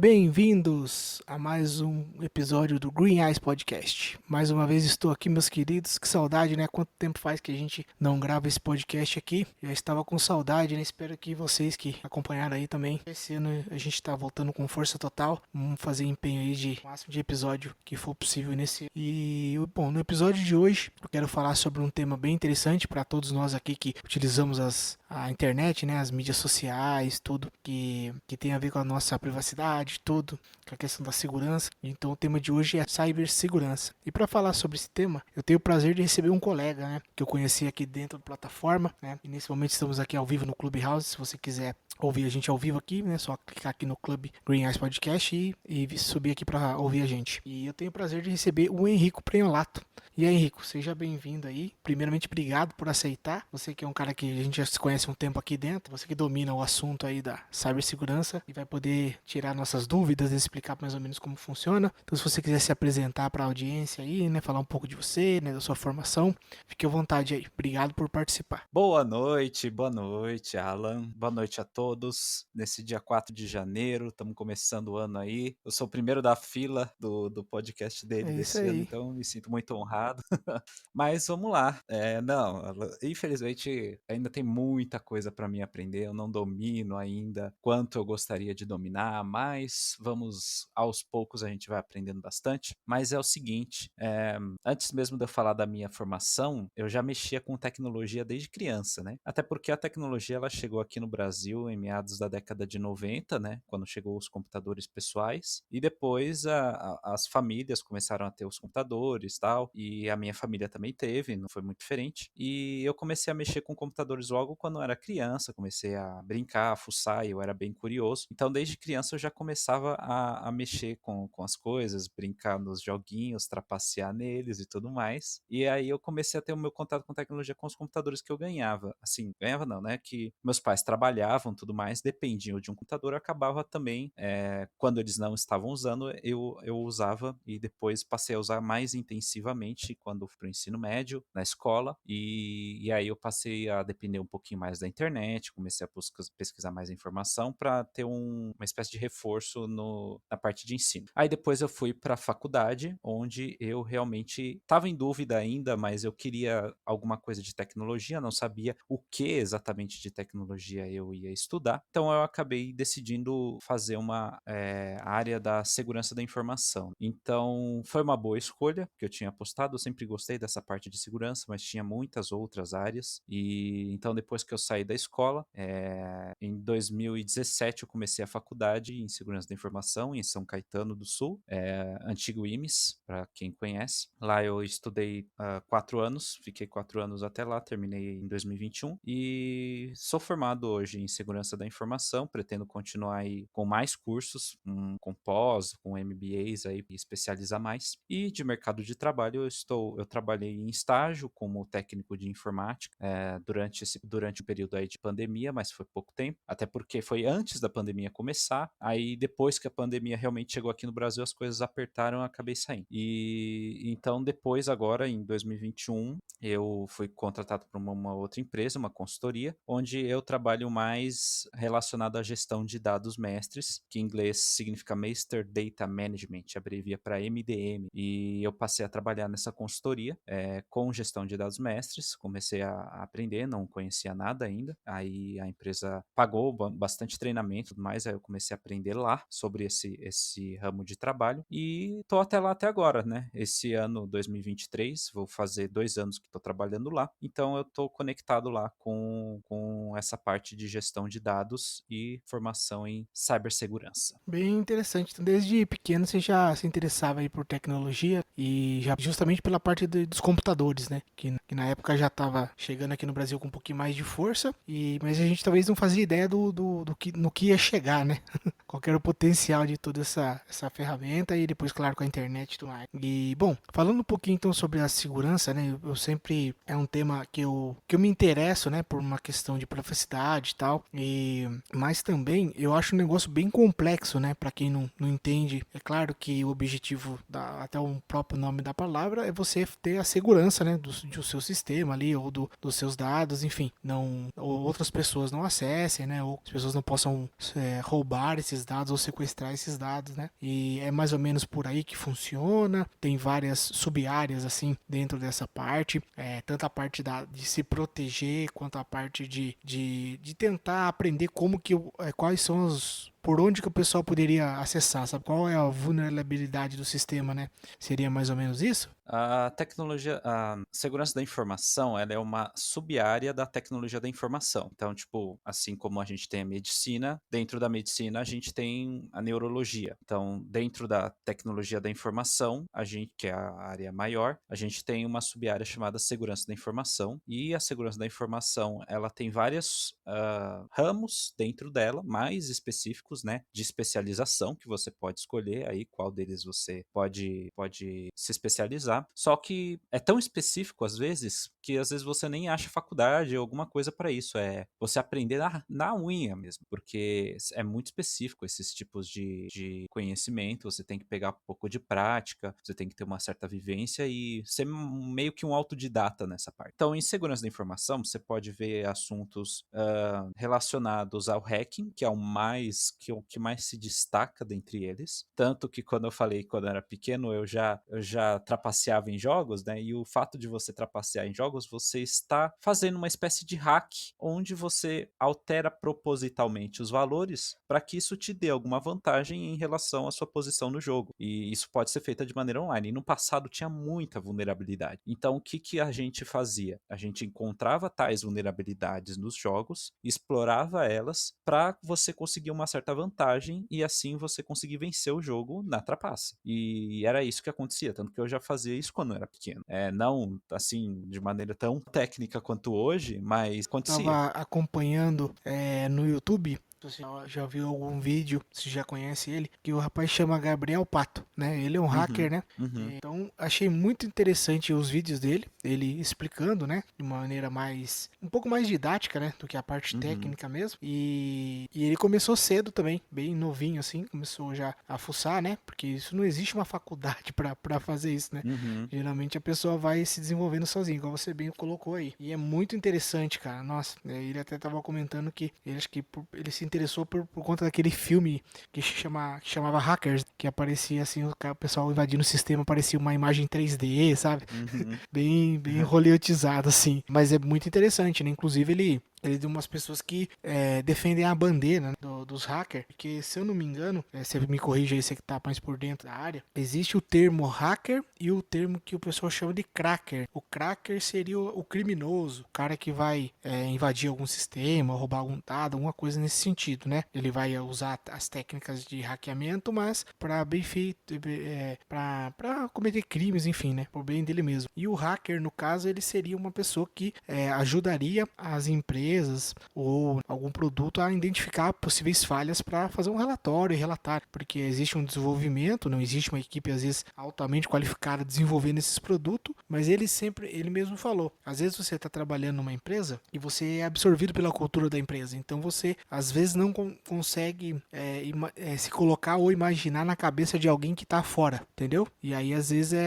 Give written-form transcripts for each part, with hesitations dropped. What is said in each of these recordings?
Bem-vindos a mais um episódio do Green Eyes Podcast. Mais uma vez estou aqui, meus queridos. Que saudade, né? Quanto tempo faz que a gente não grava esse podcast aqui? Já estava com saudade, né? Espero que vocês que acompanharam aí também. Esse ano a gente está voltando com força total. Vamos fazer empenho aí de máximo de episódio que for possível nesse. Bom, no episódio de hoje eu quero falar sobre um tema bem interessante para todos nós aqui que utilizamos a internet, né? As mídias sociais, tudo que tem a ver com a nossa privacidade, tudo, com a questão da segurança. Então o tema de hoje é cibersegurança. E para falar sobre esse tema, eu tenho o prazer de receber um colega, né, que eu conheci aqui dentro da plataforma, né? E nesse momento estamos aqui ao vivo no Clubhouse. Se você quiser ouvir a gente ao vivo aqui, né, só clicar aqui no Club Green Eyes Podcast e subir aqui para ouvir a gente. E eu tenho o prazer de receber o Henrico Prenholato. E aí, Henrico, seja bem-vindo aí. Primeiramente, obrigado por aceitar. Você que é um cara que a gente já se conhece há um tempo aqui dentro, você que domina o assunto aí da cibersegurança e vai poder tirar nossas dúvidas e explicar mais ou menos como funciona. Então, se você quiser se apresentar para a audiência aí, né, falar um pouco de você, né, da sua formação, fique à vontade aí. Obrigado por participar. Boa noite, Alan. Boa noite a todos. Nesse dia 4 de janeiro, estamos começando o ano aí. Eu sou o primeiro da fila do podcast dele É isso desse ano, aí. então me sinto muito honrado. Mas vamos lá. Não, Alan, infelizmente ainda tem muita coisa para mim aprender. Eu não domino ainda quanto eu gostaria de dominar, mas vamos aos poucos a gente vai aprendendo bastante. Mas é o seguinte, antes mesmo de eu falar da minha formação, eu já mexia com tecnologia desde criança, né? Até porque a tecnologia ela chegou aqui no Brasil em meados da década de 90, né? Quando chegou os computadores pessoais. E depois as famílias começaram a ter os computadores e tal. E a minha família também teve, não foi muito diferente. E eu comecei a mexer com computadores logo quando eu era criança. Comecei a brincar, a fuçar, e eu era bem curioso. Então, desde criança eu já começava a mexer com as coisas, brincar nos joguinhos, trapacear neles e tudo mais. E aí eu comecei a ter o meu contato com tecnologia com os computadores que eu ganhava. Assim, ganhava não, né? Que meus pais trabalhavam, tudo mais, dependiam de um computador, eu acabava também, quando eles não estavam usando, eu usava e depois passei a usar mais intensivamente quando fui para o ensino médio, na escola, e aí eu passei a depender um pouquinho mais da internet, comecei a pesquisar mais informação para ter uma espécie de reforço na parte de ensino. Aí depois eu fui para a faculdade, onde eu realmente estava em dúvida ainda, mas eu queria alguma coisa de tecnologia, não sabia o que exatamente de tecnologia eu ia estudar, então eu acabei decidindo fazer uma área da segurança da informação. Então foi uma boa escolha que eu tinha apostado, eu sempre gostei dessa parte de segurança, mas tinha muitas outras áreas, e então depois que eu saí da escola, em 2017 eu comecei a faculdade em segurança da informação em São Caetano do Sul, antigo IMES, para quem conhece. Lá eu estudei 4 anos, fiquei 4 anos até lá, terminei em 2021 e sou formado hoje em segurança da informação, pretendo continuar aí com mais cursos, com pós, com MBAs aí, e especializar mais. E de mercado de trabalho eu trabalhei em estágio como técnico de informática durante o período aí de pandemia, mas foi pouco tempo, até porque foi antes da pandemia começar, aí depois que a pandemia realmente chegou aqui no Brasil, as coisas apertaram, eu acabei saindo. E então depois agora, em 2021, eu fui contratado por uma outra empresa, uma consultoria, onde eu trabalho mais relacionado à gestão de dados mestres, que em inglês significa Master Data Management, abrevia para MDM, e eu passei a trabalhar nessa consultoria com gestão de dados mestres, comecei a aprender, não conhecia nada ainda, aí a empresa pagou bastante treinamento e tudo mais, aí eu comecei a aprender lá sobre esse ramo de trabalho e tô até lá até agora, né? Esse ano, 2023, vou fazer 2 anos que estou trabalhando lá, então eu estou conectado lá com essa parte de gestão de dados e formação em cibersegurança. Bem interessante. Então, desde pequeno você já se interessava aí por tecnologia e já justamente pela parte dos computadores, né? Que na época já estava chegando aqui no Brasil com um pouquinho mais de força, mas a gente talvez não fazia ideia no que ia chegar, né? Qual que era o potencial de toda essa ferramenta e depois, claro, com a internet e tudo mais. E, bom, falando um pouquinho então sobre a segurança, né? Eu sempre é um tema que eu me interesso, né? Por uma questão de privacidade e tal. Mas também eu acho um negócio bem complexo, né? Para quem não entende. É claro que o objetivo, até o próprio nome da palavra, é você ter a segurança, né? Do seu sistema ali, ou dos seus dados, enfim. Ou outras pessoas não acessem, né? Ou as pessoas não possam roubar esses esses dados ou sequestrar esses dados, né? E é mais ou menos por aí que funciona. Tem várias sub-áreas assim dentro dessa parte, tanto a parte de se proteger quanto a parte de tentar aprender como que quais são os por onde que o pessoal poderia acessar, sabe? Qual é a vulnerabilidade do sistema, né? Seria mais ou menos isso? A tecnologia, a segurança da informação, ela é uma sub-área da tecnologia da informação. Então, tipo, assim como a gente tem a medicina, dentro da medicina a gente tem a neurologia. Então, dentro da tecnologia da informação, a gente, que é a área maior, a gente tem uma sub-área chamada segurança da informação. E a segurança da informação, ela tem vários ramos dentro dela, mais específicos, né, de especialização que você pode escolher aí qual deles você pode se especializar. Só que é tão específico às vezes que às vezes você nem acha faculdade ou alguma coisa para isso. É você aprender na unha mesmo, porque é muito específico esses tipos de conhecimento. Você tem que pegar um pouco de prática, você tem que ter uma certa vivência e ser meio que um autodidata nessa parte. Então, em segurança da informação, você pode ver assuntos relacionados ao hacking, que é o que mais se destaca dentre eles. Tanto que quando eu falei quando eu era pequeno, eu já trapaceava em jogos, né? E o fato de você trapacear em jogos, você está fazendo uma espécie de hack onde você altera propositalmente os valores para que isso te dê alguma vantagem em relação à sua posição no jogo. E isso pode ser feito de maneira online. E no passado tinha muita vulnerabilidade. Então o que que a gente fazia? A gente encontrava tais vulnerabilidades nos jogos, explorava elas para você conseguir uma certa vantagem e assim você conseguir vencer o jogo na trapaça. E era isso que acontecia, tanto que eu já fazia isso quando eu era pequeno. Não assim de maneira tão técnica quanto hoje, mas acontecia. Tava acompanhando no YouTube. Você já viu algum vídeo, se já conhece ele, que o rapaz chama Gabriel Pato, né? Ele é um hacker, Uhum, né? uhum, Então, achei muito interessante os vídeos dele, ele explicando, né, de uma maneira um pouco mais didática, né, do que a parte uhum, técnica mesmo. E ele começou cedo também, bem novinho assim, começou já a fuçar, né? Porque isso não existe uma faculdade para fazer isso, né? uhum. Geralmente a pessoa vai se desenvolvendo sozinho, igual você bem colocou aí. E é muito interessante, cara. Nossa, ele até tava comentando que ele acho que ele se interessou por conta daquele filme que chamava Hackers, que aparecia assim, o pessoal invadindo o sistema, aparecia uma imagem 3D, sabe? Uhum. Bem roleotizado, assim. Mas é muito interessante, né? Inclusive, ele é de umas pessoas que defendem a bandeira, né, dos hackers, porque se eu não me engano, você me corrija aí, você que tá mais por dentro da área, existe o termo hacker e o termo que o pessoal chama de cracker. O cracker seria o criminoso, o cara que vai invadir algum sistema, roubar algum dado, alguma coisa nesse sentido, né? Ele vai usar as técnicas de hackeamento, mas para bem feito, para cometer crimes, enfim, né? Por bem dele mesmo. E o hacker, no caso, ele seria uma pessoa que ajudaria as empresas ou algum produto a identificar possíveis falhas para fazer um relatório e relatar, porque existe um desenvolvimento, não existe uma equipe às vezes altamente qualificada desenvolvendo esses produtos, mas ele mesmo falou, às vezes você está trabalhando numa empresa e você é absorvido pela cultura da empresa, então você às vezes não consegue se colocar ou imaginar na cabeça de alguém que está fora, entendeu? E aí às vezes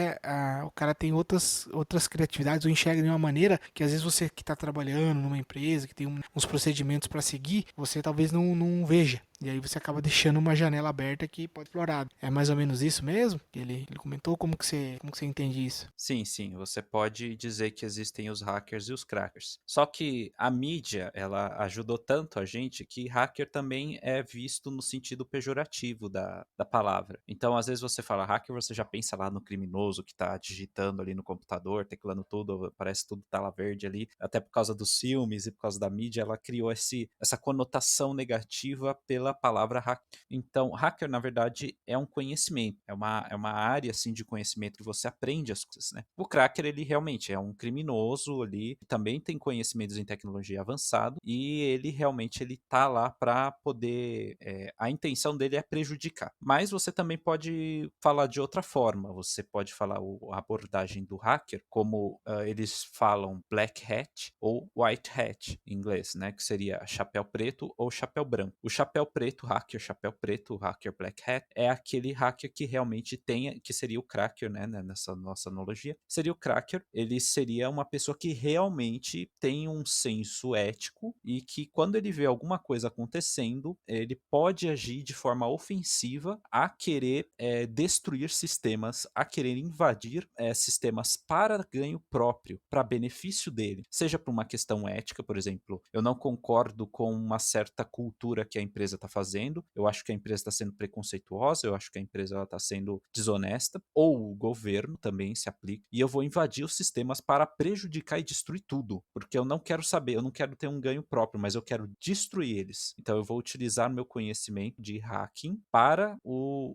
o cara tem outras criatividades ou enxerga de uma maneira que às vezes você que está trabalhando numa empresa, que tem uns procedimentos para seguir, você talvez não veja. E aí você acaba deixando uma janela aberta que pode explorar. É mais ou menos isso mesmo? Ele comentou como que você entende isso? Sim, sim, você pode dizer que existem os hackers e os crackers. Só que a mídia, ela ajudou tanto a gente que hacker também é visto no sentido pejorativo da palavra. Então, às vezes você fala hacker, você já pensa lá no criminoso que tá digitando ali no computador, teclando tudo, parece tudo tela verde ali. Até por causa dos filmes e por causa da mídia, ela criou essa conotação negativa pela palavra hacker. Então, hacker, na verdade, é um conhecimento, é uma área assim de conhecimento que você aprende as coisas, né? O cracker, ele realmente é um criminoso ali, que também tem conhecimentos em tecnologia avançado e ele realmente ele tá lá para poder, a intenção dele é prejudicar. Mas você também pode falar de outra forma, você pode falar a abordagem do hacker como eles falam black hat ou white hat em inglês, né? Que seria chapéu preto ou chapéu branco. O chapéu preto, hacker chapéu preto, hacker black hat, é aquele hacker que realmente tem, que seria o cracker, né, nessa nossa analogia, seria o cracker, ele seria uma pessoa que realmente tem um senso ético e que quando ele vê alguma coisa acontecendo, ele pode agir de forma ofensiva a querer destruir sistemas, a querer invadir sistemas para ganho próprio, para benefício dele, seja por uma questão ética, por exemplo, eu não concordo com uma certa cultura que a empresa está fazendo, eu acho que a empresa está sendo preconceituosa, eu acho que a empresa está sendo desonesta, ou o governo também se aplica, e eu vou invadir os sistemas para prejudicar e destruir tudo, porque eu não quero saber, eu não quero ter um ganho próprio, mas eu quero destruir eles. Então eu vou utilizar meu conhecimento de hacking para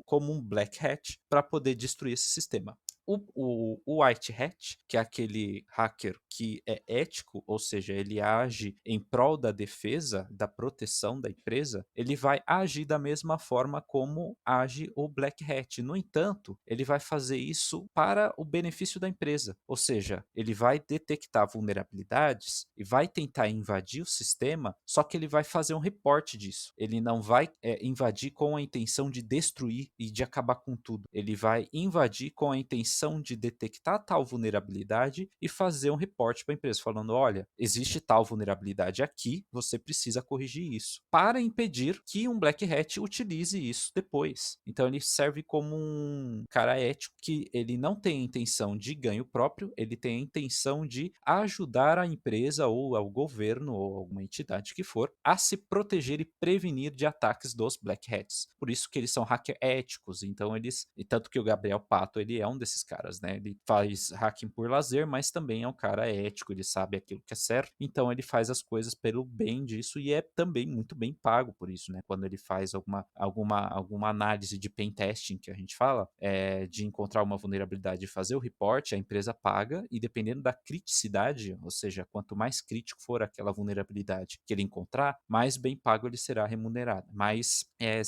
como um black hat para poder destruir esse sistema. O White Hat, que é aquele hacker que é ético, ou seja, ele age em prol da defesa, da proteção da empresa, ele vai agir da mesma forma como age o Black Hat. No entanto, ele vai fazer isso para o benefício da empresa, ou seja, ele vai detectar vulnerabilidades e vai tentar invadir o sistema, só que ele vai fazer um reporte disso. Ele não vai invadir com a intenção de destruir e de acabar com tudo. Ele vai invadir com a intenção de detectar tal vulnerabilidade e fazer um reporte para a empresa, falando: olha, existe tal vulnerabilidade aqui, você precisa corrigir isso, para impedir que um Black Hat utilize isso depois. Então ele serve como um cara ético que ele não tem a intenção de ganho próprio, ele tem a intenção de ajudar a empresa ou ao governo ou alguma entidade que for a se proteger e prevenir de ataques dos Black Hats. Por isso que eles são hacker éticos, então e tanto que o Gabriel Pato, ele é um desses caras, né? Ele faz hacking por lazer, mas também é um cara ético, ele sabe aquilo que é certo, então ele faz as coisas pelo bem disso e é também muito bem pago por isso, né? Quando ele faz alguma análise de pen testing, que a gente fala, de encontrar uma vulnerabilidade e fazer o report, a empresa paga e dependendo da criticidade, ou seja, quanto mais crítico for aquela vulnerabilidade que ele encontrar, mais bem pago ele será remunerado,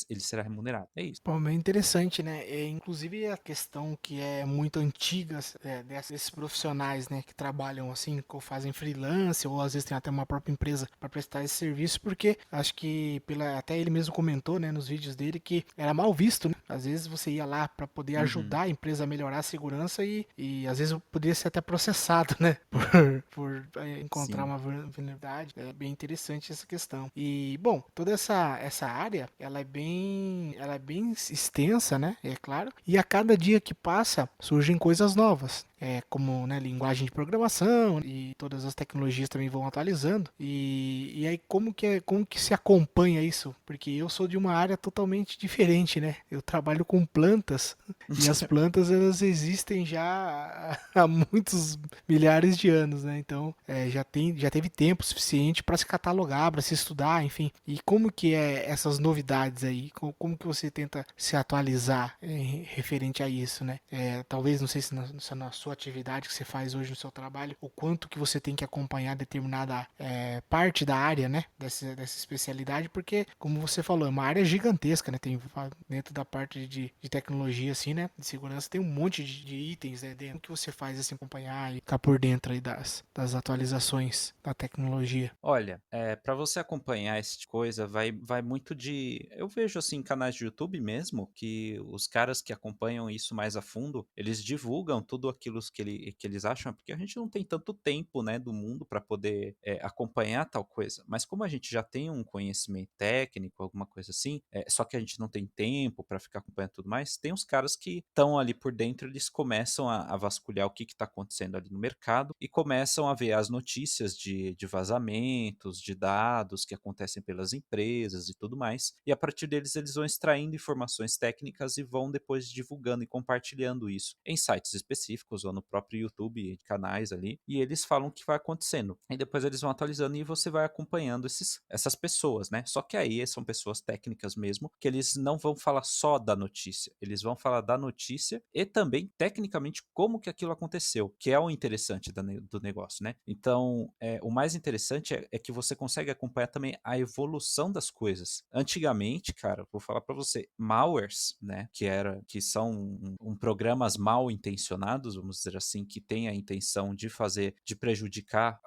ele será remunerado. É isso. Pô, bem interessante, né? Inclusive a questão que é muito antiga desses profissionais, né, que trabalham assim, ou fazem freelance, ou às vezes tem até uma própria empresa para prestar esse serviço, porque acho que até ele mesmo comentou, né, nos vídeos dele que era mal visto, né? Às vezes você ia lá para poder Uhum. ajudar a empresa a melhorar a segurança e às vezes poderia ser até processado, né, por encontrar Sim. uma vulnerabilidade. É bem interessante essa questão. E bom, toda essa área, ela é bem extensa, né? É claro. E a cada dia que passa surgem coisas novas. Como, né, linguagem de programação e todas as tecnologias também vão atualizando. E aí como que se acompanha isso? Porque eu sou de uma área totalmente diferente, né? Eu trabalho com plantas e as plantas elas existem já há muitos milhares de anos, né? Então já teve tempo suficiente para se catalogar, para se estudar, enfim. E como que é essas novidades aí? Como que você tenta se atualizar referente a isso, né? Talvez, não sei se na sua atividade que você faz hoje no seu trabalho, o quanto que você tem que acompanhar determinada parte da área, né? Dessa especialidade, porque, como você falou, é uma área gigantesca, né? Tem dentro da parte de tecnologia, assim, né? De segurança, tem um monte de itens, né? Dentro que você faz, assim, acompanhar e ficar por dentro aí das atualizações da tecnologia. Olha, para você acompanhar esse tipo de coisa, vai muito de. Eu vejo assim canais de YouTube mesmo que os caras que acompanham isso mais a fundo, eles divulgam tudo aquilo que eles acham, porque a gente não tem tanto tempo, né, do mundo para poder acompanhar tal coisa. Mas como a gente já tem um conhecimento técnico, alguma coisa assim, só que a gente não tem tempo para ficar acompanhando tudo mais, tem uns caras que estão ali por dentro, eles começam a vasculhar o que está acontecendo ali no mercado e começam a ver as notícias de vazamento de dados que acontecem pelas empresas e tudo mais. E a partir deles, eles vão extraindo informações técnicas e vão depois divulgando e compartilhando isso em sites específicos ou no próprio YouTube, canais ali. E eles falam o que vai acontecendo. E depois eles vão atualizando e você vai acompanhando essas pessoas, né? Só que aí são pessoas técnicas mesmo, que eles não vão falar só da notícia. Eles vão falar da notícia e também, tecnicamente, como que aquilo aconteceu, que é o interessante do negócio, né? Então, o mais interessante é que você consegue acompanhar também a evolução das coisas. Antigamente, cara, vou falar para você, malwares, né, que são programas mal intencionados, vamos vamos dizer assim, que tem a intenção de prejudicar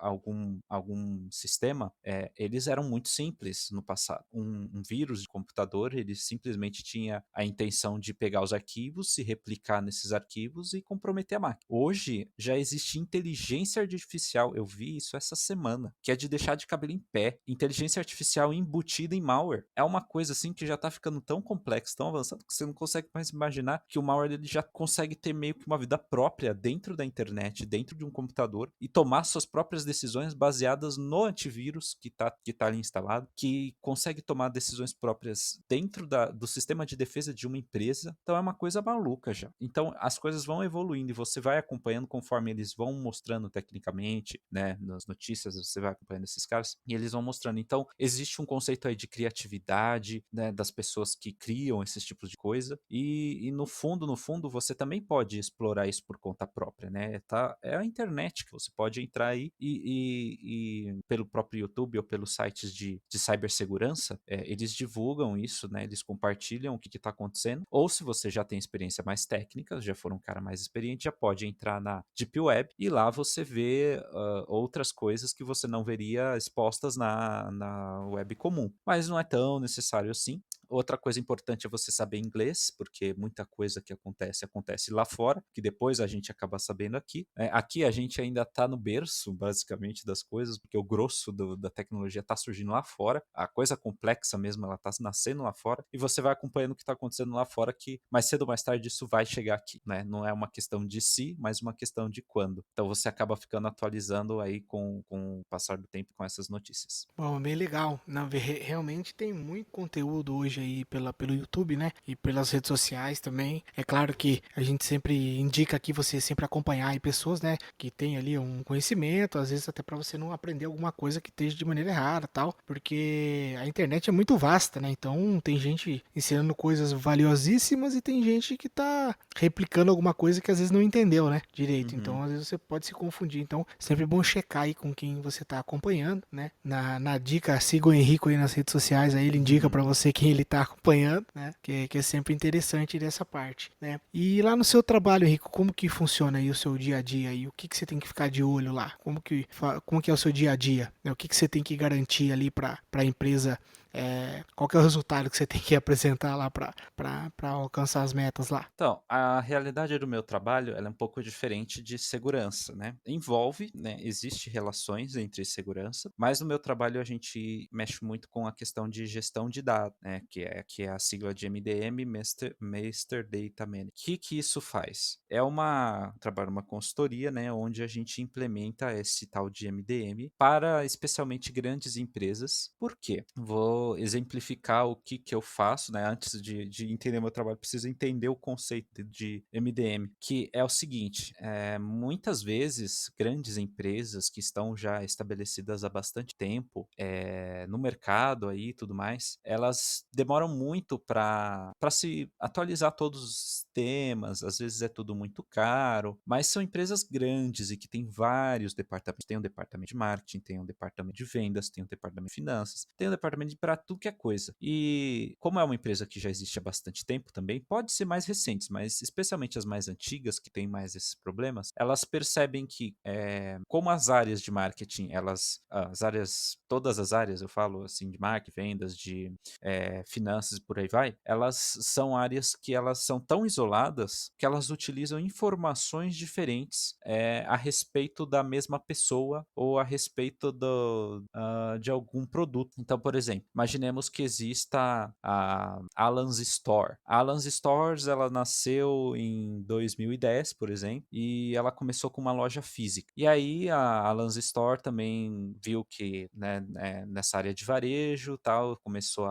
algum sistema, eles eram muito simples no passado. Um vírus de computador, ele simplesmente tinha a intenção de pegar os arquivos, se replicar nesses arquivos e comprometer a máquina. Hoje, já existe inteligência artificial, eu vi isso essa semana, que é de deixar de cabelo em pé. Inteligência artificial embutida em malware. É uma coisa assim que já tá ficando tão complexa, tão avançada, que você não consegue mais imaginar que o malware ele já consegue ter meio que uma vida própria dentro da internet, dentro de um computador e tomar suas próprias decisões baseadas no antivírus que tá ali instalado, que consegue tomar decisões próprias dentro do sistema de defesa de uma empresa. Então é uma coisa maluca já. Então as coisas vão evoluindo e você vai acompanhando conforme eles vão mostrando tecnicamente, né, nas notícias, você vai acompanhando esses caras e eles vão mostrando. Então existe um conceito aí de criatividade, né, das pessoas que criam esses tipos de coisa e no fundo, você também pode explorar isso por conta própria, né? É a internet que você pode entrar aí e pelo próprio YouTube ou pelos sites de cibersegurança, eles divulgam isso, né? Eles compartilham o que está acontecendo. Ou se você já tem experiência mais técnica, já for um cara mais experiente, já pode entrar na Deep Web e lá você vê outras coisas que você não veria expostas na web comum. Mas não é tão necessário assim. Outra coisa importante é você saber inglês, porque muita coisa que acontece lá fora, que depois a gente acaba sabendo aqui. Aqui a gente ainda está no berço, basicamente, das coisas, porque o grosso da tecnologia está surgindo lá fora. A coisa complexa mesmo, ela está nascendo lá fora. E você vai acompanhando o que está acontecendo lá fora, que mais cedo ou mais tarde isso vai chegar aqui, né? Não é uma questão de se, mas uma questão de quando. Então você acaba ficando atualizando aí com o passar do tempo com essas notícias. Bom, bem legal. Realmente tem muito conteúdo hoje aí pelo YouTube, né? E pelas redes sociais também. É claro que a gente sempre indica aqui você sempre acompanhar aí pessoas, né? Que tem ali um conhecimento, às vezes até para você não aprender alguma coisa que esteja de maneira errada, tal. Porque a internet é muito vasta, né? Então tem gente ensinando coisas valiosíssimas e tem gente que tá replicando alguma coisa que às vezes não entendeu, né? Direito. Então Uhum. às vezes você pode se confundir. Então sempre é bom checar aí com quem você tá acompanhando, né? Na dica, siga o Henrico aí nas redes sociais, aí ele indica Uhum. para você quem ele tá acompanhando, né? Que é sempre interessante dessa parte, né? E lá no seu trabalho, Henrico, como que funciona aí o seu dia a dia aí? O que que você tem que ficar de olho lá? Como que é o seu dia a dia? Né? O que que você tem que garantir ali para a empresa? Qual que é o resultado que você tem que apresentar lá para alcançar as metas lá? Então, a realidade do meu trabalho, ela é um pouco diferente de segurança, né? Envolve, né, existe relações entre segurança, mas no meu trabalho a gente mexe muito com a questão de gestão de dados, né? Que é a sigla de MDM, Master Data Management. O que isso faz? Trabalho uma consultoria, né, onde a gente implementa esse tal de MDM para especialmente grandes empresas. Por quê? Vou exemplificar o que eu faço, né? Antes de entender meu trabalho, preciso entender o conceito de MDM, que é o seguinte: muitas vezes grandes empresas que estão já estabelecidas há bastante tempo no mercado aí e tudo mais, elas demoram muito para se atualizar todos os sistemas, às vezes é tudo muito caro, mas são empresas grandes e que têm vários departamentos. Tem um departamento de marketing, tem um departamento de vendas, tem um departamento de finanças, tem um departamento para tudo que é coisa. E como é uma empresa que já existe há bastante tempo também, pode ser mais recentes, mas especialmente as mais antigas, que têm mais esses problemas, elas percebem que, como as áreas de marketing, todas as áreas, eu falo assim, de marketing, vendas, de finanças e por aí vai, elas são áreas que elas são tão isoladas que elas utilizam informações diferentes a respeito da mesma pessoa ou a respeito de algum produto. Então, por exemplo, imaginemos que exista a Alan's Store. A Alan's Stores, ela nasceu em 2010, por exemplo, e ela começou com uma loja física. E aí a Alan's Store também viu que, né, nessa área de varejo, tal, começou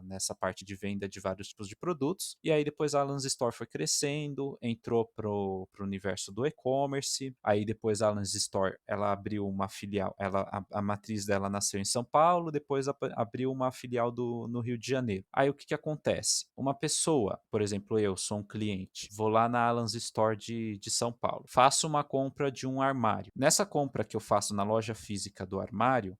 nessa parte de venda de vários tipos de produtos. E aí depois a Alan's Store foi crescendo, entrou pro universo do e-commerce. Aí depois a Alan's Store, ela abriu uma filial, a matriz dela nasceu em São Paulo, depois abriu uma filial no Rio de Janeiro. Aí o que que acontece? Uma pessoa, por exemplo, eu sou um cliente, vou lá na Alans Store de São Paulo, faço uma compra de um armário. Nessa compra que eu faço na loja física do armário,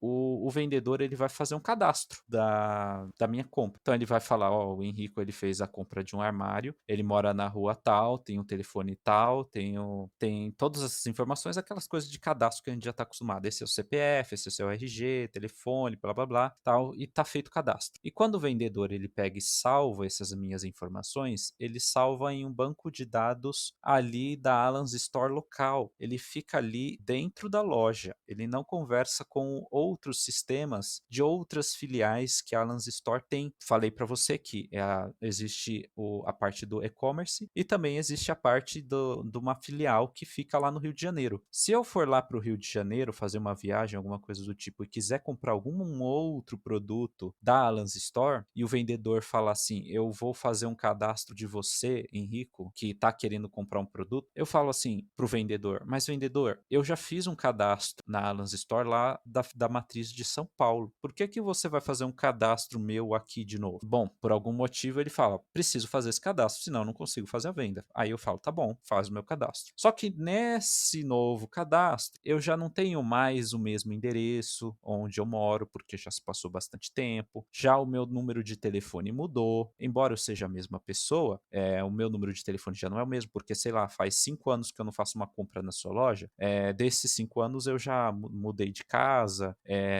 o vendedor ele vai fazer um cadastro da minha compra. Então ele vai falar, ó, o Henrico ele fez a compra de um armário, ele mora na rua tal, tem um telefone tal, tem todas essas informações, aquelas coisas de cadastro que a gente já está acostumado. Esse é o CPF, esse é o seu RG, telefone, blá blá blá, tal, e tá feito o cadastro. E quando o vendedor ele pega e salva essas minhas informações, ele salva em um banco de dados ali da Alans Store local. Ele fica ali dentro da loja. Ele não conversa com outros sistemas de outras filiais que a Alans Store tem. Falei para você que existe a parte do e-commerce e também existe a parte de uma filial que fica lá no Rio de Janeiro. Se eu for lá para o Rio de Janeiro fazer uma viagem, alguma coisa do tipo, e quiser comprar algum outro produto da Alans Store e o vendedor falar assim, eu vou fazer um cadastro de você, Henrico, que está querendo comprar um produto, eu falo assim para o vendedor, mas vendedor, eu já fiz um cadastro na Alans Store lá da matriz de São Paulo. Por que que você vai fazer um cadastro meu aqui de novo? Bom, por algum motivo ele fala, preciso fazer esse cadastro, senão eu não consigo fazer a venda. Aí eu falo, tá bom, faz o meu cadastro. Só que nesse novo cadastro, eu já não tenho mais o mesmo endereço onde eu moro, porque já se passou bastante tempo. Já o meu número de telefone mudou. Embora eu seja a mesma pessoa, o meu número de telefone já não é o mesmo, porque, sei lá, faz 5 anos que eu não faço uma compra na sua loja. Desses 5 anos eu já mudei de casa,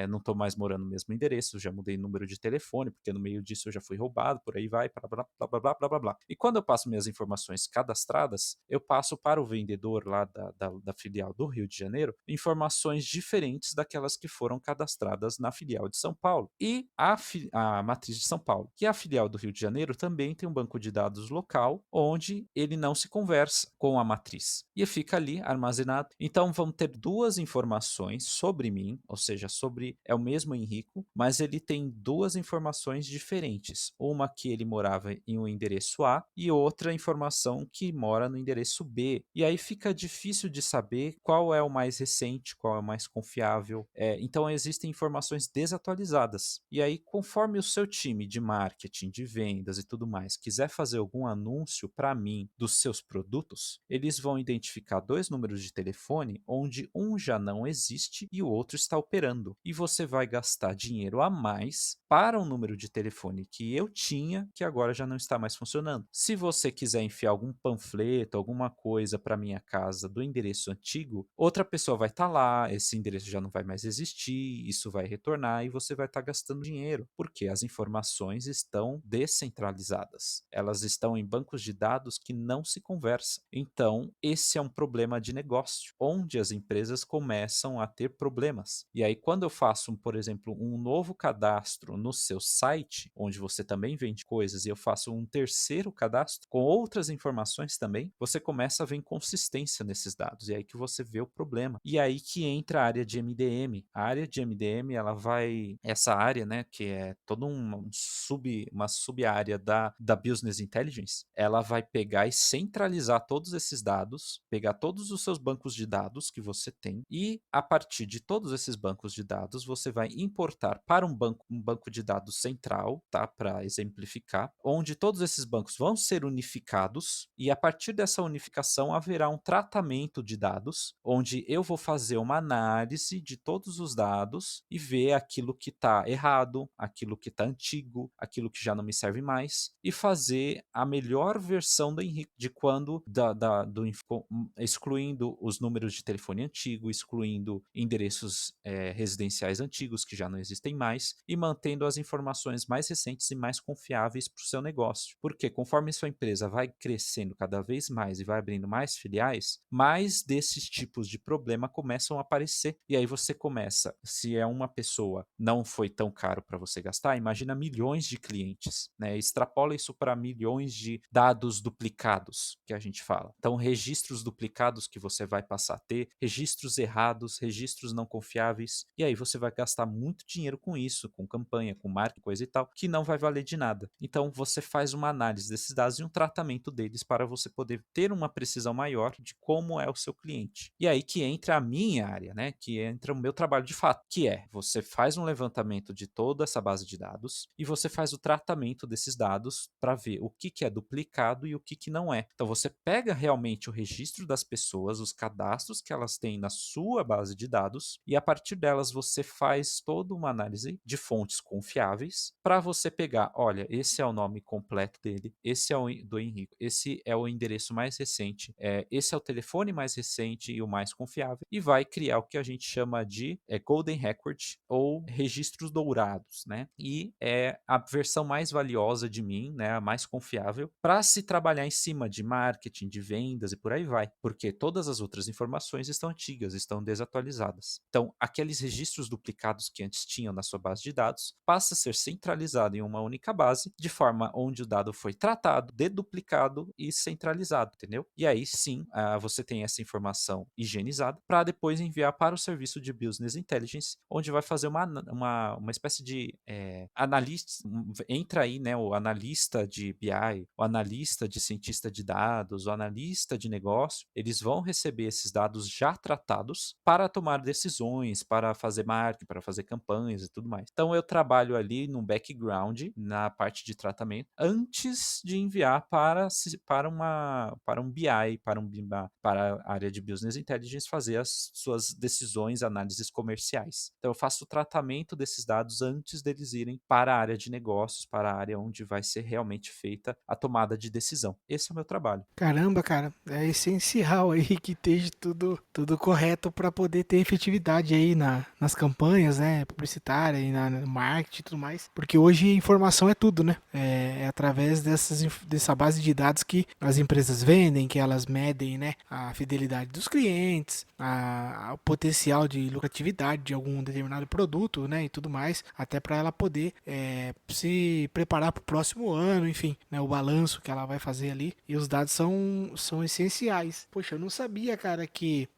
não estou mais morando no mesmo endereço, já mudei número de telefone, porque no meio disso eu já fui roubado, por aí vai, blá, blá, blá, blá, blá, blá, blá, blá. E quando eu passo minhas informações cadastradas, eu passo para o vendedor lá da filial do Rio de Janeiro informações diferentes daquelas que foram cadastradas na filial de São Paulo. E a matriz de São Paulo, que é a filial do Rio de Janeiro, também tem um banco de dados local, onde ele não se conversa com a matriz. E fica ali armazenado. Então vão ter duas informações sobre mim, ou seja, é o mesmo Henrico, mas ele tem duas informações diferentes. Uma que ele morava em um endereço A e outra informação que mora no endereço B. E aí fica difícil de saber qual é o mais recente, qual é o mais confiável. Então existem informações desatualizadas. E aí, conforme o seu time de marketing, de vendas e tudo mais quiser fazer algum anúncio para mim dos seus produtos, eles vão identificar dois números de telefone onde um já não existe e o outro está operando. E você vai gastar dinheiro a mais para um número de telefone que eu tinha, que agora já não está mais funcionando. Se você quiser enfiar algum panfleto, alguma coisa para minha casa do endereço antigo, outra pessoa vai estar lá, esse endereço já não vai mais existir, isso vai retornar e você vai estar gastando dinheiro, porque as informações estão descentralizadas. Elas estão em bancos de dados que não se conversam. Então, esse é um problema de negócio, onde as empresas começam a ter problemas. E aí, quando eu faço, por exemplo, um novo cadastro no seu site, onde você também vende coisas, e eu faço um terceiro cadastro com outras informações também, você começa a ver inconsistência nesses dados. E aí que você vê o problema. E aí que entra a área de MDM. A área de MDM, essa área, né, que é toda uma sub-área da Business Intelligence, ela vai pegar e centralizar todos esses dados, pegar todos os seus bancos de dados que você tem e, a partir de todos esses bancos de dados, você vai importar para um banco de dados central, tá, para exemplificar, onde todos esses bancos vão ser unificados e, a partir dessa unificação, haverá um tratamento de dados, onde eu vou fazer uma análise de todos os dados e ver aquilo que está errado, aquilo que está antigo, aquilo que já não me serve mais, e fazer a melhor versão do Henrique, de quando, excluindo os números de telefone antigo, excluindo endereços residenciais antigos que já não existem mais, e mantendo as informações mais recentes e mais confiáveis para o seu negócio. Porque conforme sua empresa vai crescendo cada vez mais e vai abrindo mais filiais, mais desses tipos de problema começam a aparecer. E aí você começa, se é uma pessoa, não foi tão caro para você gastar, imagina milhões de clientes, né? Extrapola isso para milhões de dados duplicados, que a gente fala. Então, registros duplicados que você vai passar a ter, registros errados, registros não confiáveis, e aí você vai gastar muito dinheiro com isso, com campanha, com marketing, coisa e tal, que não vai valer de nada. Então, você faz uma análise desses dados e um tratamento deles para você poder ter uma precisão maior de como é o seu cliente. E aí que entra a minha área, né? Que entra o meu trabalho de fato, que é você faz um levantamento de toda essa base de dados e você faz o tratamento desses dados para ver o que é duplicado e o que não é. Então você pega realmente o registro das pessoas, os cadastros que elas têm na sua base de dados e a partir delas você faz toda uma análise de fontes confiáveis para você pegar, olha, esse é o nome completo dele, esse é o do Henrique, esse é o endereço mais recente, esse é o telefone mais recente e o mais confiável e vai criar o que a gente chama de Golden Record ou registros dourados, né? E é a versão mais valiosa de mim, né? A mais confiável para se trabalhar em cima de marketing, de vendas e por aí vai, porque todas as outras informações estão antigas, estão desatualizadas. Então, aqueles registros duplicados que antes tinham na sua base de dados passa a ser centralizado em uma única base, de forma onde o dado foi tratado, deduplicado e centralizado, entendeu? E aí sim, você tem essa informação higienizada para depois enviar para o serviço de Business Intelligence, onde vai fazer uma espécie de analista, entra aí, né, o analista de BI, o analista de cientista de dados, o analista de negócio, eles vão receber esses dados já tratados para tomar decisões, para fazer marketing, para fazer campanhas e tudo mais. Então eu trabalho ali no background, na parte de tratamento, antes de enviar para um BI, para a área de Business Intelligence fazer as suas decisões, análises comerciais. Então eu faço o tratamento desses dados antes deles irem para a área de negócios, para a área onde vai ser realmente feita a tomada de decisão. Esse é o meu trabalho. Caramba, cara, é essencial aí que esteja tudo correto para poder ter efetividade aí nas campanhas, né, publicitárias e no marketing e tudo mais. Porque hoje informação é tudo, né? É através dessa base de dados que as empresas vendem, que elas medem, né, a fidelidade dos clientes, o potencial de lucratividade de algum determinado produto, né, e tudo mais, até para ela poder se preparar para o próximo ano, enfim, né, o balanço que ela vai fazer ali. E os dados são essenciais. Poxa, eu não sabia, cara, que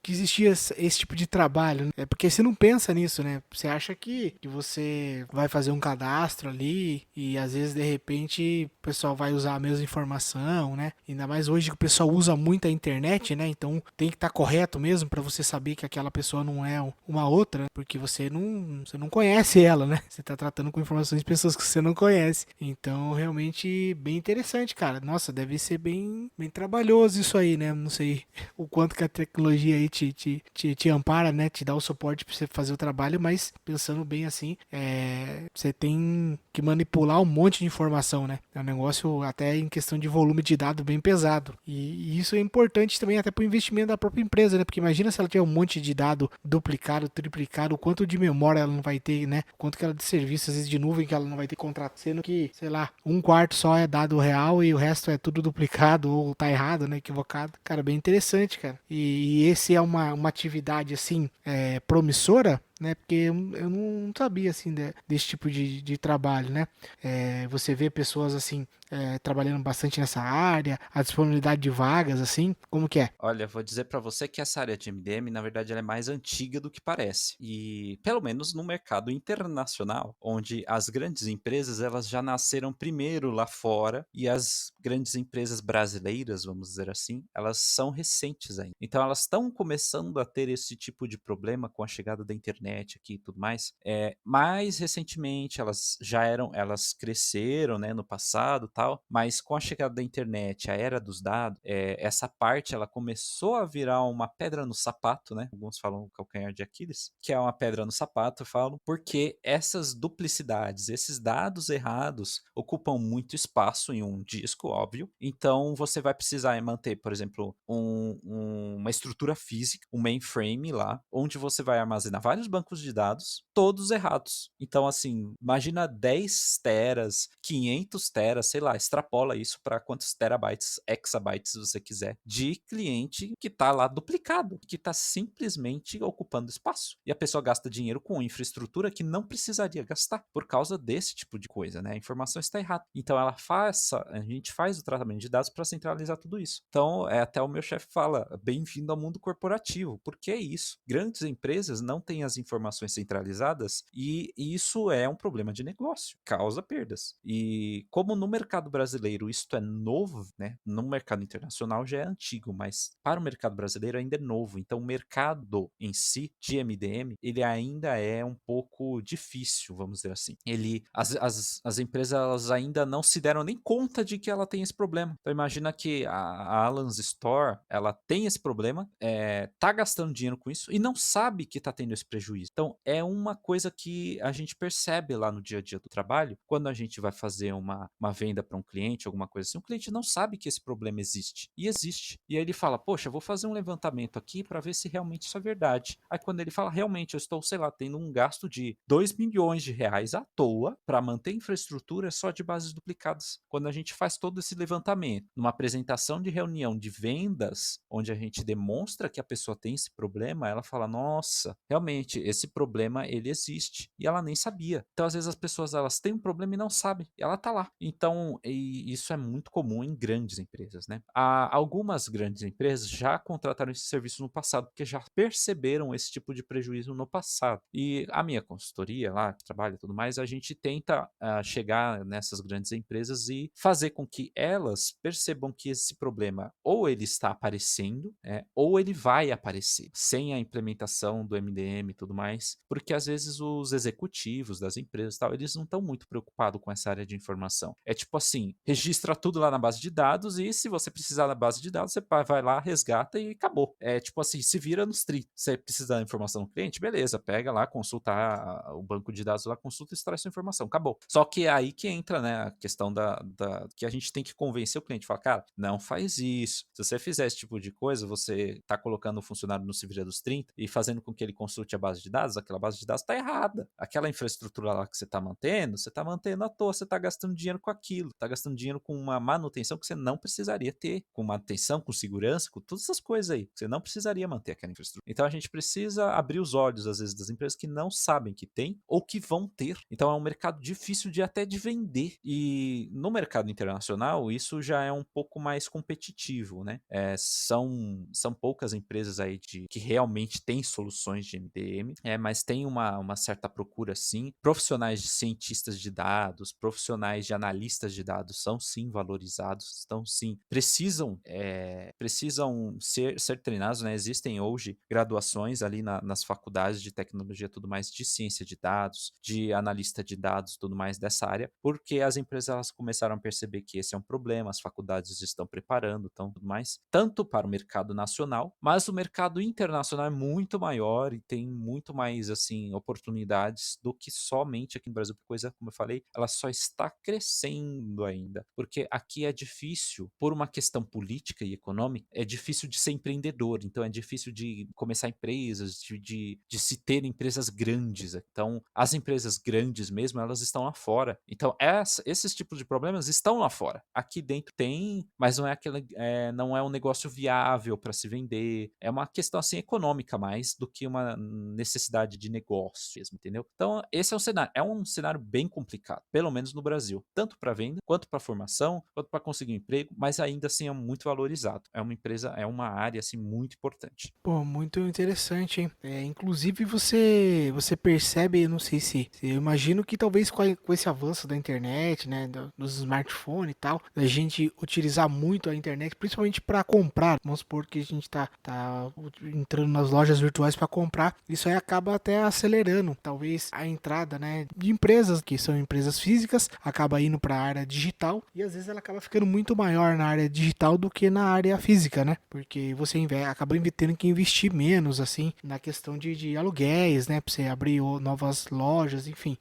existia esse tipo de trabalho, né? É porque você não pensa nisso, né? Você acha que você vai fazer um cadastro ali e às vezes de repente o pessoal vai usar a mesma informação, né? Ainda mais hoje que o pessoal usa muito a internet, né? Então tem que estar correto mesmo para você saber que aquela pessoa não é uma outra, porque você não conhece ela, né? Você tá tratando com informações de pessoas que você não conhece. Então, realmente bem interessante, cara. Nossa, deve ser bem trabalhoso isso aí, né? Não sei o quanto que a tecnologia aí te ampara, né? Te dá o suporte para você fazer o trabalho, mas pensando bem assim, você tem que manipular um monte de informação, né? É um negócio até em questão de volume de dado bem pesado. E isso é importante também até para o investimento da própria empresa, né? Porque imagina se ela tiver um monte de dado duplicado, triplicado, o quanto de memória ela não vai ter, né? O quanto que ela de serviço, às vezes de nuvem que ela não vai ter contrato, sendo que, sei lá, um quarto só é dado real e o resto é tudo duplicado ou tá errado, né? Equivocado. Cara, bem interessante, cara. E esse é uma atividade, assim, promissora, né? Porque eu não sabia, assim, desse tipo de trabalho, né? Você vê pessoas, assim, trabalhando bastante nessa área, a disponibilidade de vagas, assim, como que é? Olha, vou dizer para você que essa área de MDM, na verdade, ela é mais antiga do que parece. E pelo menos no mercado internacional, onde as grandes empresas elas já nasceram primeiro lá fora e as grandes empresas brasileiras, vamos dizer assim, elas são recentes ainda. Então elas estão começando a ter esse tipo de problema com a chegada da internet aqui e tudo mais. Mais recentemente elas cresceram, né, no passado, tal, mas com a chegada da internet, a era dos dados, essa parte ela começou a virar uma pedra no sapato, né? Alguns falam calcanhar de Aquiles, que é uma pedra no sapato, eu falo, porque essas duplicidades, esses dados errados ocupam muito espaço em um disco, óbvio. Então você vai precisar manter, por exemplo, uma estrutura física, um mainframe lá, onde você vai armazenar vários bancos de dados, todos errados. Então, assim, imagina 10 teras, 500 teras, sei lá, extrapola isso para quantos terabytes, exabytes você quiser, de cliente que está lá duplicado, que está simplesmente ocupando espaço. E a pessoa gasta dinheiro com infraestrutura que não precisaria gastar por causa desse tipo de coisa, né? A informação está errada. Então a gente faz o tratamento de dados para centralizar tudo isso. Então, até o meu chefe fala, bem-vindo ao mundo corporativo. Por que isso? Grandes empresas não têm informações centralizadas e isso é um problema de negócio, causa perdas. E como no mercado brasileiro isto é novo, né? No mercado internacional já é antigo, mas para o mercado brasileiro ainda é novo. Então o mercado em si de MDM, ele ainda é um pouco difícil, vamos dizer assim. As empresas elas ainda não se deram nem conta de que ela tem esse problema. Então imagina que a Alan's Store, ela tem esse problema, tá gastando dinheiro com isso e não sabe que tá tendo esse prejuízo. Então é uma coisa que a gente percebe lá no dia a dia do trabalho, quando a gente vai fazer uma venda para um cliente, alguma coisa assim, o cliente não sabe que esse problema existe. E existe. E aí ele fala, poxa, vou fazer um levantamento aqui para ver se realmente isso é verdade. Aí quando ele fala, realmente, eu estou, sei lá, tendo um gasto de 2 milhões de reais à toa para manter infraestrutura só de bases duplicadas. Quando a gente faz todo esse levantamento, numa apresentação de reunião de vendas, onde a gente demonstra que a pessoa tem esse problema, ela fala, nossa, realmente, esse problema, ele existe. E ela nem sabia. Então, às vezes, as pessoas, elas têm um problema e não sabem. E ela tá lá. Então, isso é muito comum em grandes empresas, né? Algumas grandes empresas já contrataram esse serviço no passado, porque já perceberam esse tipo de prejuízo no passado. E a minha consultoria lá, que trabalha e tudo mais, a gente tenta chegar nessas grandes empresas e fazer com que elas percebam que esse problema ou ele está aparecendo, ou ele vai aparecer, sem a implementação do MDM e tudo mais, porque às vezes os executivos das empresas e tal, eles não estão muito preocupados com essa área de informação. É tipo assim, registra tudo lá na base de dados e se você precisar da base de dados, você vai lá, resgata e acabou. É tipo assim, se vira nos 30. Você precisa da informação do cliente, beleza, pega lá, consulta o banco de dados lá, consulta e extrai sua informação, acabou. Só que é aí que entra, né, a questão que a gente tem que convencer o cliente, falar, cara, não faz isso. Se você fizer esse tipo de coisa, você tá colocando o funcionário no se vira dos 30 e fazendo com que ele consulte a base de dados, aquela base de dados tá errada. Aquela infraestrutura lá que você tá mantendo à toa, você tá gastando dinheiro com aquilo, tá gastando dinheiro com uma manutenção que você não precisaria ter, com manutenção, com segurança, com todas essas coisas aí. Você não precisaria manter aquela infraestrutura. Então a gente precisa abrir os olhos, às vezes, das empresas que não sabem que tem ou que vão ter. Então é um mercado difícil até de vender. E no mercado internacional, isso já é um pouco mais competitivo, né? São poucas empresas aí que realmente têm soluções de MDM, mas tem uma certa procura, sim. Profissionais de cientistas de dados, profissionais de analistas de dados são, sim, valorizados, estão, sim, precisam ser treinados, né? Existem hoje graduações ali nas faculdades de tecnologia e tudo mais, de ciência de dados, de analista de dados, tudo mais dessa área, porque as empresas elas começaram a perceber que esse é um problema, as faculdades estão preparando, então tudo mais, tanto para o mercado nacional, mas o mercado internacional é muito maior e tem muito mais, assim, oportunidades do que somente aqui no Brasil, porque coisa, como eu falei, ela só está crescendo ainda, porque aqui é difícil, por uma questão política e econômica, é difícil de ser empreendedor, então é difícil de começar empresas, de se ter empresas grandes. Então, as empresas grandes mesmo, elas estão lá fora. Então, esses tipos de problemas estão lá fora. Aqui dentro tem, mas não é um negócio viável para se vender. É uma questão assim econômica mais do que uma necessidade de negócio mesmo, entendeu? Então, esse é um cenário. É um cenário bem complicado, pelo menos no Brasil. Tanto para venda, quanto para formação, quanto para conseguir um emprego, mas ainda assim é muito valorizado. É uma empresa, é uma área assim muito importante. Pô, muito interessante, hein? Inclusive você percebe, eu não sei se, eu imagino que talvez com esse avanço da internet, né, dos smartphones e tal, da gente utilizar muito a internet, principalmente para comprar. Vamos supor que a gente tá entrando nas lojas virtuais para comprar, isso aí acaba até acelerando, talvez a entrada, né, de empresas que são empresas físicas, acaba indo para a área digital e às vezes ela acaba ficando muito maior na área digital do que na área física, né? Porque você acaba tendo que investir menos, assim, na questão de aluguéis, né? Pra você abrir novas lojas, enfim.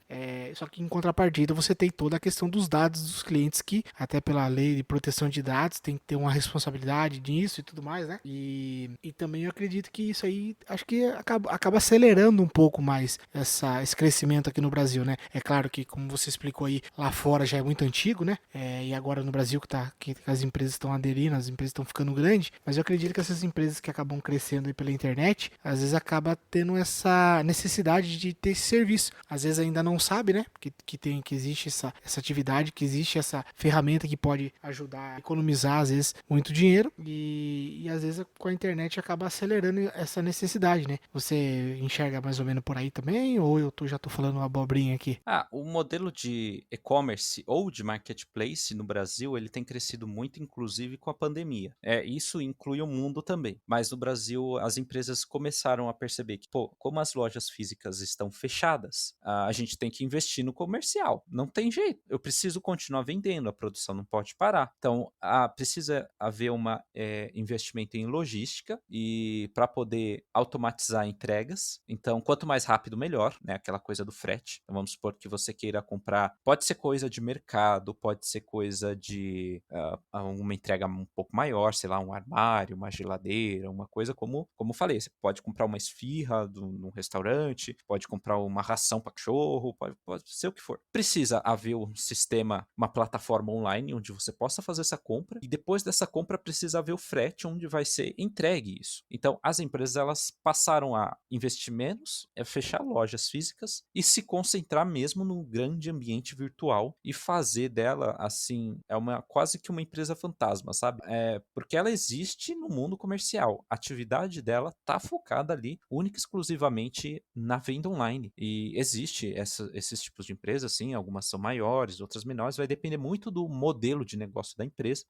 Só que em contrapartida você tem toda a questão dos dados dos clientes que, até pela lei de proteção de dados, tem que ter uma responsabilidade nisso e tudo mais, né? E também eu acredito que isso aí, acho que acaba acelerando um pouco mais esse crescimento aqui no Brasil, né? É claro que, como você explicou aí, lá fora já é muito antigo, né? E agora no Brasil que as empresas estão aderindo, as empresas estão ficando grandes, mas eu acredito que essas empresas que acabam crescendo aí pela internet, às vezes acaba tendo essa necessidade de ter esse serviço. Às vezes ainda não sabe, né? Que existe essa atividade, que existe essa ferramenta que pode ajudar a economizar, às vezes, muito dinheiro. E às vezes com a internet acaba acelerando essa necessidade, né? Você enxerga mais ou menos por aí também? Ou já tô falando uma abobrinha aqui? O modelo de e-commerce ou de marketplace no Brasil, ele tem crescido muito, inclusive com a pandemia. Isso inclui o mundo também. Mas no Brasil, as empresas começaram a perceber que, pô, como as lojas físicas estão fechadas, a gente tem que investir no comercial. Não tem jeito. Eu preciso continuar vendendo, a produção não pode parar. Então, precisa haver um investimento em logística e para poder automatizar entregas. Então, quanto mais rápido, melhor, né? Aquela coisa do frete. Então, vamos supor que você queira comprar. Pode ser coisa de mercado, pode ser coisa de uma entrega um pouco maior, sei lá, um armário, uma geladeira, uma coisa como falei. Você pode comprar uma esfirra num restaurante, pode comprar uma ração para cachorro, pode ser o que for. Precisa haver um sistema, uma plataforma online onde você possa fazer essa compra e depois dessa compra precisa haver o frete onde vai ser entregue isso. Então, as empresas elas passaram a investir menos, fechar lojas físicas e se concentrar mesmo no grande ambiente virtual e fazer dela, assim, quase que uma empresa fantasma, sabe? Porque ela existe no mundo comercial. A atividade dela tá focada ali, única e exclusivamente na venda online. E existe esses tipos de empresas, assim, algumas são maiores, outras menores, vai depender muito do modelo de negócio da empresa.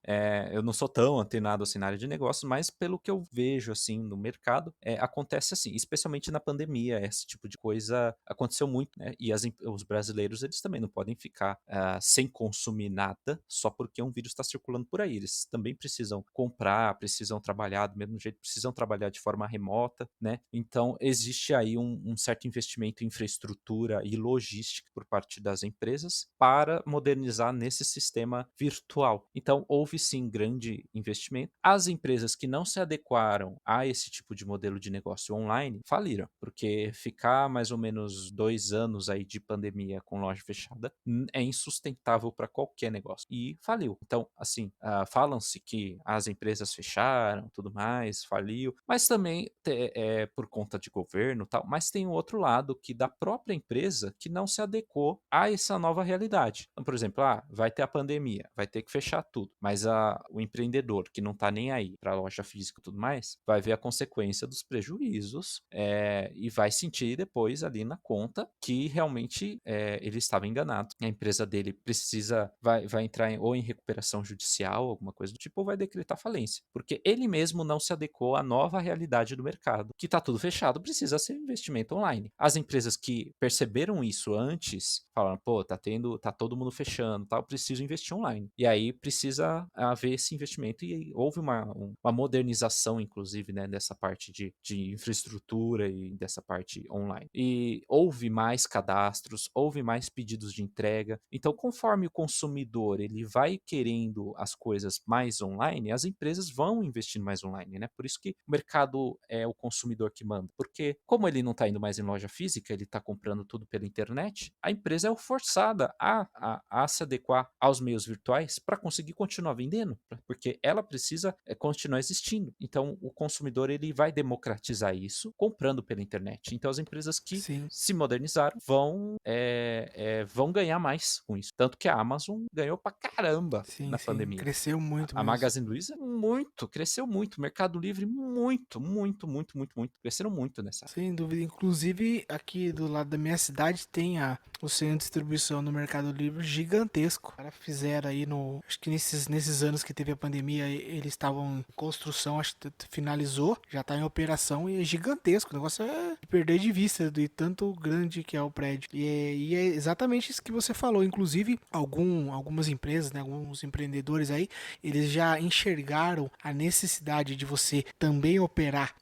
Eu não sou tão antenado assim na área de negócios, mas pelo que eu vejo, assim, no mercado, acontece assim, especialmente na pandemia, esse tipo de coisa aconteceu muito, né? E os brasileiros, eles também não podem ficar sem consumir nada só porque um vírus está circulando por aí. Eles também precisam comprar, precisam trabalhar do mesmo jeito, precisam trabalhar de forma remota, né? Então, existe aí um certo investimento em infraestrutura e logística por parte das empresas para modernizar nesse sistema virtual. Então, houve sim grande investimento. As empresas que não se adequaram a esse tipo de modelo de negócio online faliram, porque ficar mais ou menos 2 anos aí de pandemia com loja fechada é insustentável para qualquer negócio. E faliu. Então, assim, falam-se que as empresas fecharam, tudo mais, faliu, mas também é por conta de governo e tal, mas tem o outro lado que da própria empresa que não se adequou a essa nova realidade. Então, por exemplo, vai ter a pandemia, vai ter que fechar tudo, mas o empreendedor que não está nem aí para a loja física e tudo mais, vai ver a consequência dos prejuízos e vai sentir depois ali na conta que realmente ele estava enganado. A empresa dele vai entrar ou em recuperação judicial, alguma coisa do tipo, ou vai decretar falência, porque ele mesmo não se adequou à nova realidade do mercado, que está tudo fechado, precisa ser investimento online. As empresas que perceberam isso antes, falaram, pô, tá todo mundo fechando, tal, preciso investir online. E aí precisa haver esse investimento e houve uma modernização, inclusive, né, dessa parte de infraestrutura e dessa parte online. E houve mais cadastros, houve mais pedidos de entrega. Então, conforme o consumidor ele vai querendo as coisas mais online, as empresas vão investindo mais online, né? Por isso que o mercado é o consumidor que manda. Porque como ele não está indo mais em loja física, ele está comprando tudo pela internet, a empresa é forçada a se adequar aos meios virtuais para conseguir continuar vendendo, porque ela precisa continuar existindo. Então, o consumidor ele vai democratizar isso comprando pela internet. Então, as empresas que Sim. se modernizaram vão ganhar mais com isso. Tanto que a Amazon ganhou pra caramba Sim, na sim. pandemia. Cresceu muito A mesmo. Magazine Luiza cresceu muito. Mercado Livre muito, muito, muito, muito, muito. Cresceram muito nessa área. Sem dúvida. Inclusive, aqui do lado da minha cidade tem o centro de distribuição no Mercado Livre gigantesco. Os caras fizeram aí no. Acho que nesses anos que teve a pandemia, eles estavam em construção, acho que finalizou, já está em operação e é gigantesco. O negócio é de perder de vista de tanto grande que é o prédio. E é exatamente isso que você falou. Inclusive, algumas empresas, né, alguns empreendedores aí, eles já enxergaram a necessidade de você também operar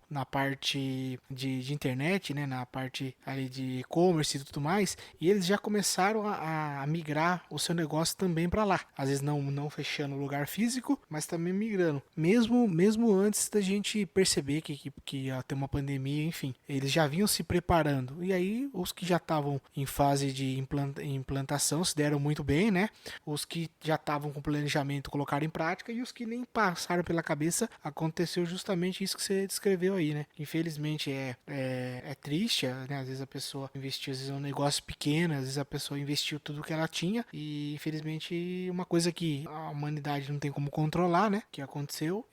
na parte de internet, né, na parte ali de e-commerce e tudo mais, e eles já começaram a migrar o seu negócio também para lá. Às vezes não fechando o lugar físico, mas também migrando. Mesmo antes da gente perceber que ia ter uma pandemia, enfim, eles já vinham se preparando. E aí, os que já estavam em fase de implantação se deram muito bem, né? Os que já estavam com planejamento colocaram em prática e os que nem passaram pela cabeça, aconteceu justamente isso que você descreveu aí, né? Infelizmente é triste, né? Às vezes a pessoa investiu, às vezes é um negócio pequeno, às vezes a pessoa investiu tudo que ela tinha e infelizmente uma coisa que a humanidade não tem como controlar, né? Que aconteceu,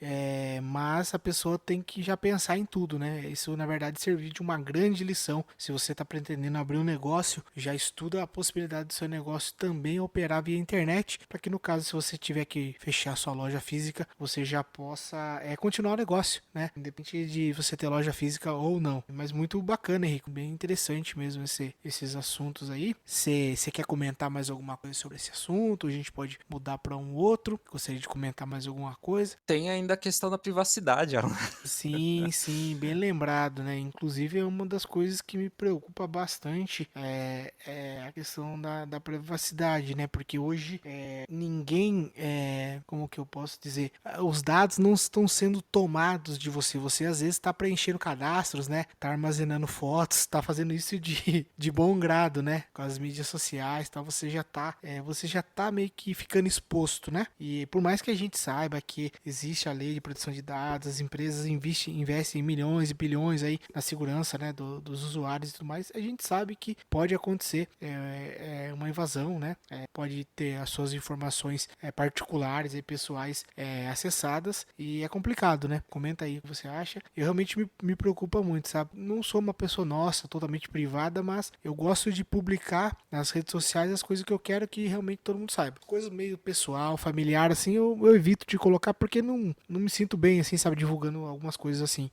mas a pessoa tem que já pensar em tudo, né? Isso na verdade possibilidade de servir de uma grande lição. Se você está pretendendo abrir um negócio, já estuda a possibilidade do seu negócio também operar via internet, para que no caso, se você tiver que fechar sua loja física, você já possa continuar o negócio, né? Independente de você ter loja física ou não. Mas muito bacana, Henrique, bem interessante mesmo esses assuntos aí. Você quer comentar mais alguma coisa sobre esse assunto? A gente pode mudar para um outro. Gostaria de comentar mais alguma coisa? Tem ainda a questão da privacidade, Alan. Sim, sim, bem lembrado, né? Inclusive é uma das coisas que me preocupa bastante é a questão da privacidade, né? Porque hoje ninguém, como que eu posso dizer, os dados não estão sendo tomados de você. Você às vezes está preenchendo cadastros, né? Tá armazenando fotos, está fazendo isso de bom grado, né? Com as mídias sociais, tal. Você já tá meio que ficando exposto, né? E por mais que a gente saiba que existe a lei de proteção de dados, as empresas investem milhões e bilhões aí na segurança, né, dos usuários e tudo mais, a gente sabe que pode acontecer uma invasão, né? Pode ter as suas informações particulares e pessoais acessadas e é complicado, né? Comenta aí o que você acha. Eu realmente me preocupa muito, sabe? Não sou uma pessoa nossa, totalmente privada, mas eu gosto de publicar nas redes sociais as coisas que eu quero que realmente todo mundo saiba. Coisa meio pessoal, familiar, assim, eu evito de colocar porque não me sinto bem, assim, sabe, divulgando algumas coisas assim.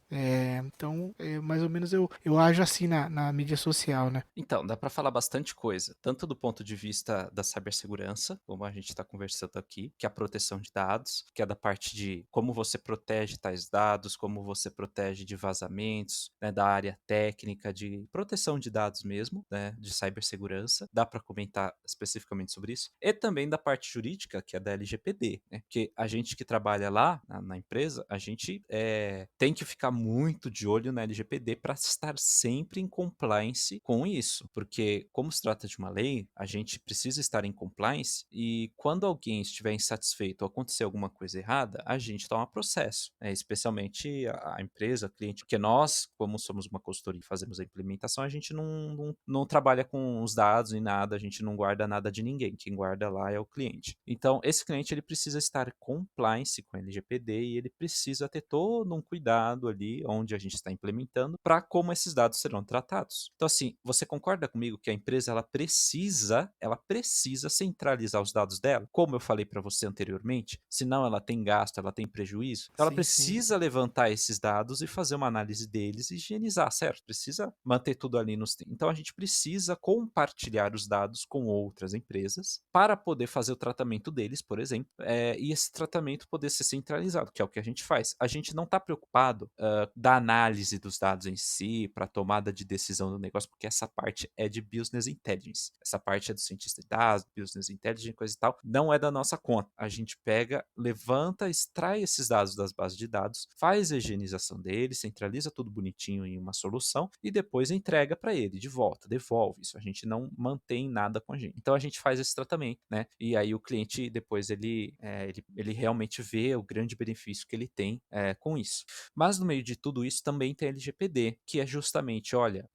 Então, mais ou menos eu ajo assim na mídia social, né? Então, dá para falar bastante coisa, tanto do ponto de vista da cibersegurança, como a gente está conversando aqui, que é a proteção de dados, que é da parte de como você protege tais dados, como você protege de vazamentos, né, da área técnica de proteção de dados mesmo, né, de cibersegurança. Dá para comentar especificamente sobre isso. E também da parte jurídica, que é da LGPD, né, que a gente que trabalha lá na empresa, a gente tem que ficar muito de olho na LGPD para estar sempre em compliance com isso, porque como se trata de uma lei, a gente precisa estar em compliance e quando alguém estiver insatisfeito ou acontecer alguma coisa errada, a gente toma processo, né? Especialmente a empresa, a cliente, porque nós, como somos uma consultoria e fazemos a implementação, a gente não trabalha com os dados nem nada, a gente não guarda nada de ninguém, quem guarda lá é o cliente. Então, esse cliente ele precisa estar compliance com a LGPD e ele precisa ter todo um cuidado ali onde a gente está implementando para como esses dados serão tratados. Então, assim, você concorda comigo que a empresa ela precisa centralizar os dados dela, como eu falei para você anteriormente, senão ela tem gasto, ela tem prejuízo. Então, ela Sim, sim. precisa levantar esses dados e fazer uma análise deles e higienizar, certo? Precisa manter tudo ali nos. Então, a gente precisa compartilhar os dados com outras empresas para poder fazer o tratamento deles, por exemplo, e esse tratamento poder ser centralizado, que é o que a gente faz. A gente não está preocupado da análise dos dados em si, para tomada de decisão do negócio, porque essa parte é de business intelligence. Essa parte é do cientista de dados, business intelligence, coisa e tal, não é da nossa conta. A gente pega, levanta, extrai esses dados das bases de dados, faz a higienização deles, centraliza tudo bonitinho em uma solução e depois entrega para ele de volta, devolve. Isso a gente não mantém nada com a gente. Então a gente faz esse tratamento, né? E aí o cliente depois ele realmente vê o grande benefício que ele tem com isso. Mas no meio de tudo isso também tem LGPD, que é justamente, olha,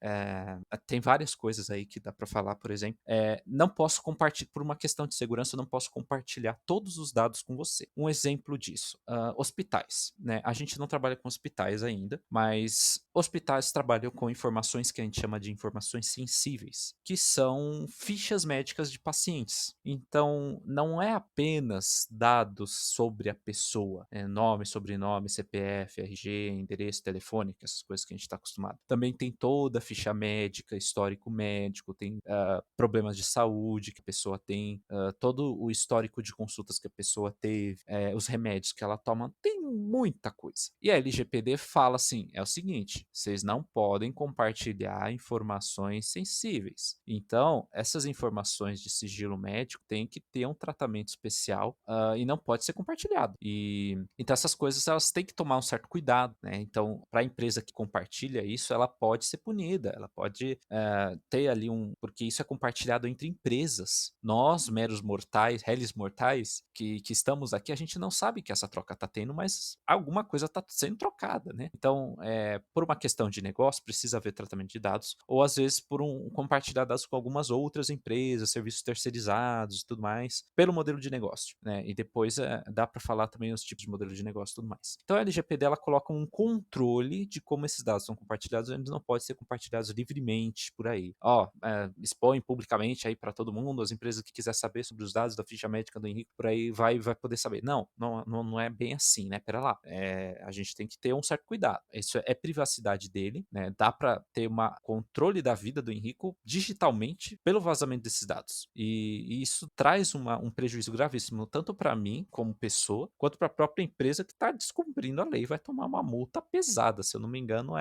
tem várias coisas aí que dá para falar, por exemplo, não posso compartilhar, por uma questão de segurança, eu não posso compartilhar todos os dados com você. Um exemplo disso, hospitais, né? A gente não trabalha com hospitais ainda, mas hospitais trabalham com informações que a gente chama de informações sensíveis, que são fichas médicas de pacientes. Então, não é apenas dados sobre a pessoa, nome, sobrenome, CPF, RG, endereço, telefone, essas coisas que a gente está acostumado. Também tem toda a ficha médica, histórico médico, tem problemas de saúde que a pessoa tem, todo o histórico de consultas que a pessoa teve, os remédios que ela toma, tem muita coisa. E a LGPD fala assim, é o seguinte, vocês não podem compartilhar informações sensíveis. Então, essas informações de sigilo médico têm que ter um tratamento especial e não pode ser compartilhado. Então essas coisas elas têm que tomar um certo cuidado, né? Então, para a empresa que compartilha isso, ela pode ser punida, ela pode ter ali porque isso é compartilhado entre empresas. Nós, meros mortais, réis mortais, que estamos aqui, a gente não sabe que essa troca está tendo, mas alguma coisa está sendo trocada, né? Então, por uma questão de negócio, precisa haver tratamento de dados, ou às vezes por compartilhar dados com algumas outras empresas, serviços terceirizados e tudo mais, pelo modelo de negócio, né? E depois dá para falar também os tipos de modelo de negócio e tudo mais. Então a LGPD ela coloca um controle de como esses dados dados são compartilhados, eles não podem ser compartilhados livremente por aí. Ó, expõe publicamente aí para todo mundo, as empresas que quiser saber sobre os dados da ficha médica do Henrique, por aí vai poder saber. Não é bem assim, né? Pera lá. A gente tem que ter um certo cuidado. Isso é privacidade dele, né? Dá para ter um controle da vida do Henrico digitalmente pelo vazamento desses dados. E isso traz um prejuízo gravíssimo, tanto para mim, como pessoa, quanto para a própria empresa que está descumprindo a lei. Vai tomar uma multa pesada, se eu não me engano,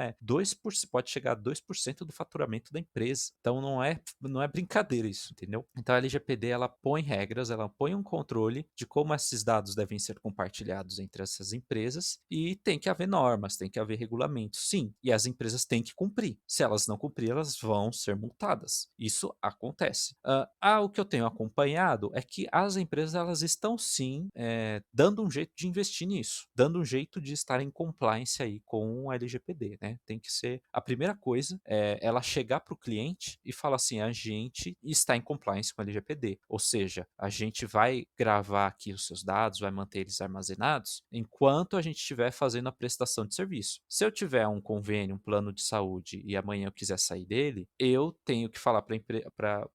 pode chegar a 2% do faturamento da empresa. Então não é brincadeira isso, entendeu? Então a LGPD ela põe regras, ela põe um controle de como esses dados devem ser compartilhados entre essas empresas e tem que haver normas, tem que haver regulamentos, sim, e as empresas têm que cumprir. Se elas não cumprirem, elas vão ser multadas. Isso acontece. O que eu tenho acompanhado é que as empresas elas estão sim dando um jeito de investir nisso, dando um jeito de estar em compliance aí com a LGPD, né? Tem que ser a primeira coisa, ela chegar para o cliente e falar assim, a gente está em compliance com a LGPD, ou seja, a gente vai gravar aqui os seus dados, vai manter eles armazenados enquanto a gente estiver fazendo a prestação de serviço. Se eu tiver um convênio, um plano de saúde e amanhã eu quiser sair dele, eu tenho que falar para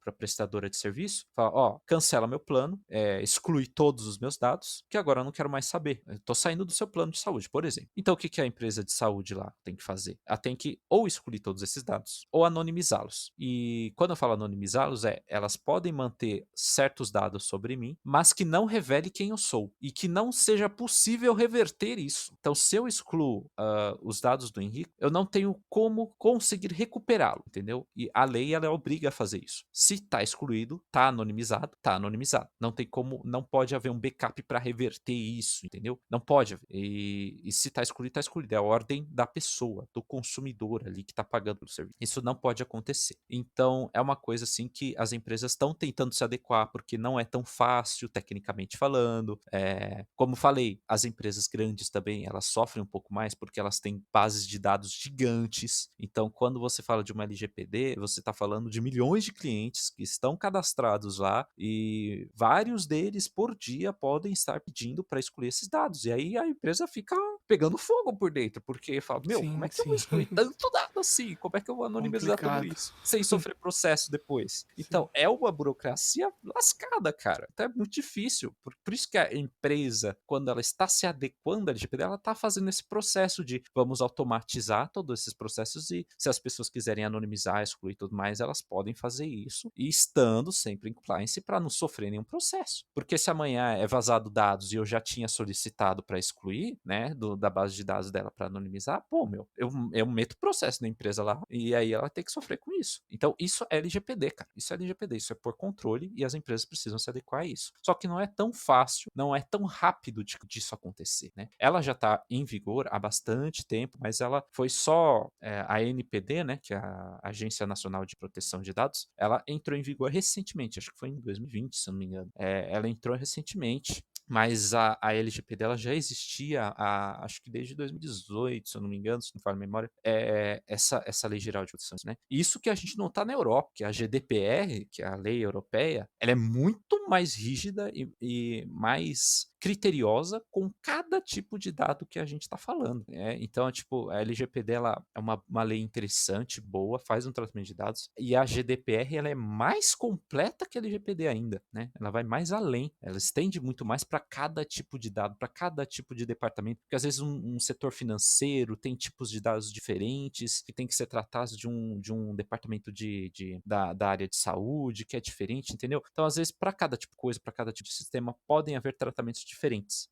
a prestadora de serviço, falar, ó, cancela meu plano, exclui todos os meus dados, que agora eu não quero mais saber. Eu estou saindo do seu plano de saúde, por exemplo. Então o que a empresa de saúde lá tem que fazer? Ela tem que ou excluir todos esses dados ou anonimizá-los. E quando eu falo anonimizá-los, elas podem manter certos dados sobre mim, mas que não revele quem eu sou e que não seja possível reverter isso. Então, se eu excluo os dados do Henrique, eu não tenho como conseguir recuperá-lo, entendeu? E a lei ela obriga a fazer isso. Se está excluído, está anonimizado, está anonimizado. Não tem como, não pode haver um backup para reverter isso, entendeu? Não pode haver. E se está excluído, está excluído. É a ordem da pessoa, do consumidor ali que está pagando pelo serviço. Isso não pode acontecer. Então, é uma coisa assim que as empresas estão tentando se adequar, porque não é tão fácil, tecnicamente falando. Como falei, as empresas grandes também, elas sofrem um pouco mais porque elas têm bases de dados gigantes. Então, quando você fala de uma LGPD, você está falando de milhões de clientes que estão cadastrados lá e vários deles por dia podem estar pedindo para excluir esses dados. E aí a empresa fica pegando fogo por dentro, porque fala, meu, como é Sim, que eu vou sim. excluir tanto dado assim? Como é que eu vou anonimizar tudo Complicado. isso? Sem sofrer processo depois. Sim. Então, é uma burocracia lascada, cara. Então é muito difícil. Por isso que a empresa, quando ela está se adequando à LGPD, ela está fazendo esse processo de vamos automatizar todos esses processos e se as pessoas quiserem anonimizar, excluir e tudo mais, elas podem fazer isso e estando sempre em compliance para não sofrer nenhum processo. Porque se amanhã é vazado dados e eu já tinha solicitado para excluir, né, da base de dados dela para anonimizar, pô, meu, eu meto processo na empresa lá e aí ela tem que sofrer com isso. Então, isso é LGPD, cara. Isso é LGPD, isso é por controle e as empresas precisam se adequar a isso. Só que não é tão fácil, não é tão rápido disso acontecer, né? Ela já está em vigor há bastante tempo, mas ela foi só a ANPD, né, que é a Agência Nacional de Proteção de Dados, ela entrou em vigor recentemente, acho que foi em 2020, se eu não me engano. Ela entrou recentemente, mas a LGPD dela já existia, acho que desde 2018, se eu não me engano, se não falha a memória, essa Lei Geral de Proteção, né? Isso que a gente não está na Europa, que a GDPR, que é a lei europeia, ela é muito mais rígida e mais criteriosa com cada tipo de dado que a gente está falando. Então, tipo, a LGPD ela é uma lei interessante, boa, faz um tratamento de dados, e a GDPR ela é mais completa que a LGPD ainda, né? Ela vai mais além, ela estende muito mais para cada tipo de dado, para cada tipo de departamento, porque às vezes um setor financeiro tem tipos de dados diferentes que tem que ser tratados de um departamento da área de saúde que é diferente, entendeu? Então, às vezes, para cada tipo de coisa, para cada tipo de sistema, podem haver tratamentos diferentes,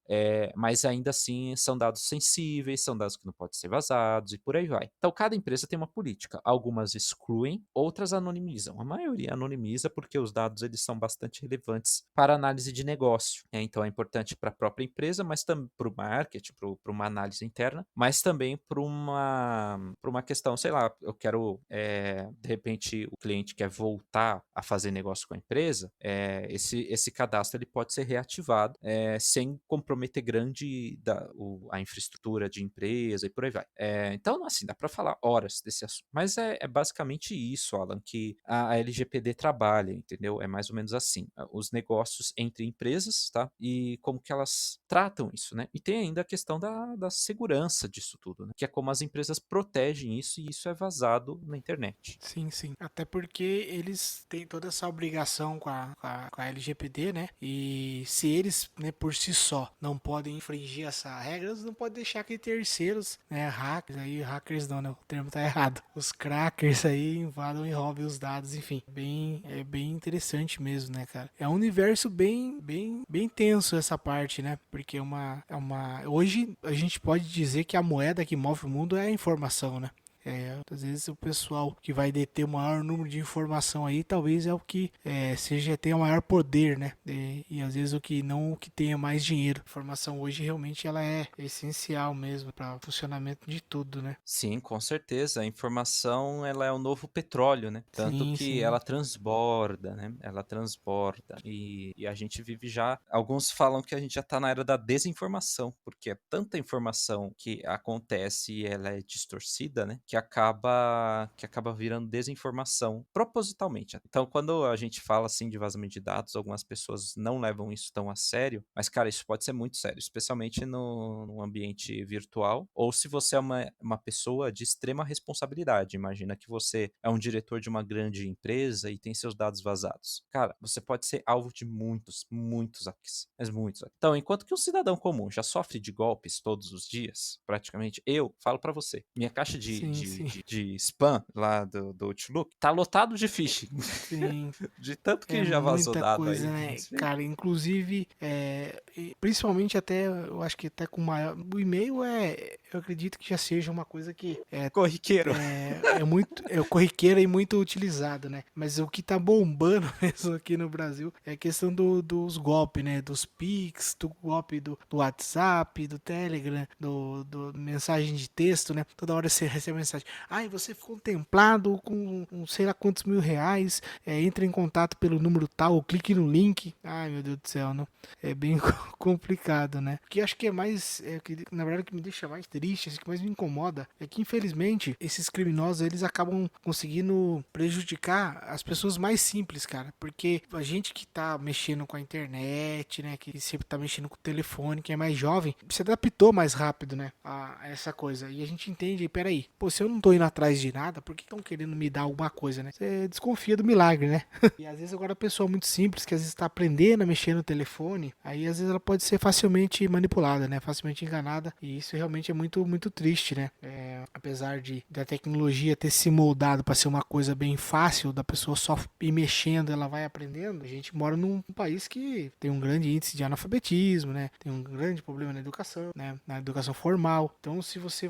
mas ainda assim são dados sensíveis, são dados que não podem ser vazados e por aí vai. Então, cada empresa tem uma política. Algumas excluem, outras anonimizam. A maioria anonimiza porque os dados eles são bastante relevantes para análise de negócio. Então, é importante para a própria empresa, mas também para o marketing, para uma análise interna, mas também para uma questão, sei lá, eu quero, de repente, o cliente quer voltar a fazer negócio com a empresa, esse cadastro ele pode ser reativado sem comprometer a infraestrutura de empresa e por aí vai. Então, assim, dá para falar horas desse assunto, mas é basicamente isso, Alan, que a LGPD trabalha, entendeu? É mais ou menos assim, os negócios entre empresas, tá? e como que elas tratam isso, né? E tem ainda a questão da segurança disso tudo, né? Que é como as empresas protegem isso e isso é vazado na internet. Sim, sim. Até porque eles têm toda essa obrigação com a LGPD, né? E se eles, né, por si só, não podem infringir essa regra, eles não podem deixar que terceiros, né, hackers não, né? O termo tá errado. Os crackers aí invadam e roubem os dados, enfim. É bem interessante mesmo, né, cara? É um universo bem tenso essa parte, né? Porque hoje a gente pode dizer que a moeda que move o mundo é a informação, né? Às vezes o pessoal que vai deter o maior número de informação aí, talvez é o que tenha o maior poder, né? E às vezes o que tenha mais dinheiro. A informação hoje realmente ela é essencial mesmo para o funcionamento de tudo, né? Sim, com certeza. A informação, ela é o novo petróleo, né? Tanto Sim, que sim. ela transborda, né? Ela transborda. E a gente vive já. Alguns falam que a gente já tá na era da desinformação, porque é tanta informação que acontece e ela é distorcida, né? Que acaba virando desinformação propositalmente. Então, quando a gente fala assim de vazamento de dados, algumas pessoas não levam isso tão a sério, mas, cara, isso pode ser muito sério, especialmente no ambiente virtual, ou se você é uma pessoa de extrema responsabilidade. Imagina que você é um diretor de uma grande empresa e tem seus dados vazados. Cara, você pode ser alvo de muitos ataques. Mas muitos ataques. Então, enquanto que um cidadão comum já sofre de golpes todos os dias, praticamente, eu falo pra você, minha caixa de, Sim, de, sim. de, de spam lá do Outlook tá lotado de phishing. Sim. De tanto É que já vazou muita dado coisa, aí. né, cara? Inclusive, principalmente até, eu acho que até com maior. O e-mail eu acredito que já seja uma coisa que Corriqueiro. é corriqueira e muito utilizado, né? Mas o que tá bombando mesmo aqui no Brasil é a questão dos golpes, né? Dos Pix, do golpe do WhatsApp, do Telegram, do mensagem de texto, né? Toda hora você recebe mensagem. Ai, você foi contemplado com sei lá quantos mil reais. Entre em contato pelo número tal, ou clique no link. Ai, meu Deus do céu, não. É bem complicado, né? O que acho que é mais, na verdade, o que me deixa mais triste, o que mais me incomoda, é que infelizmente esses criminosos eles acabam conseguindo prejudicar as pessoas mais simples, cara. Porque a gente que tá mexendo com a internet, né, que sempre tá mexendo com o telefone, que é mais jovem, se adaptou mais rápido, né, a essa coisa. E a gente entende, peraí, pô, se eu não tô indo atrás de nada, por que estão querendo me dar alguma coisa, né? Você desconfia do milagre, né? E às vezes agora a pessoa muito simples, que às vezes está aprendendo a mexer no telefone, aí às vezes ela pode ser facilmente manipulada, né? Facilmente enganada. E isso realmente é muito triste, né? Apesar de da tecnologia ter se moldado para ser uma coisa bem fácil, da pessoa só ir mexendo, ela vai aprendendo. A gente mora num país que tem um grande índice de analfabetismo, né? Tem um grande problema na educação, né? Na educação formal. Então, se você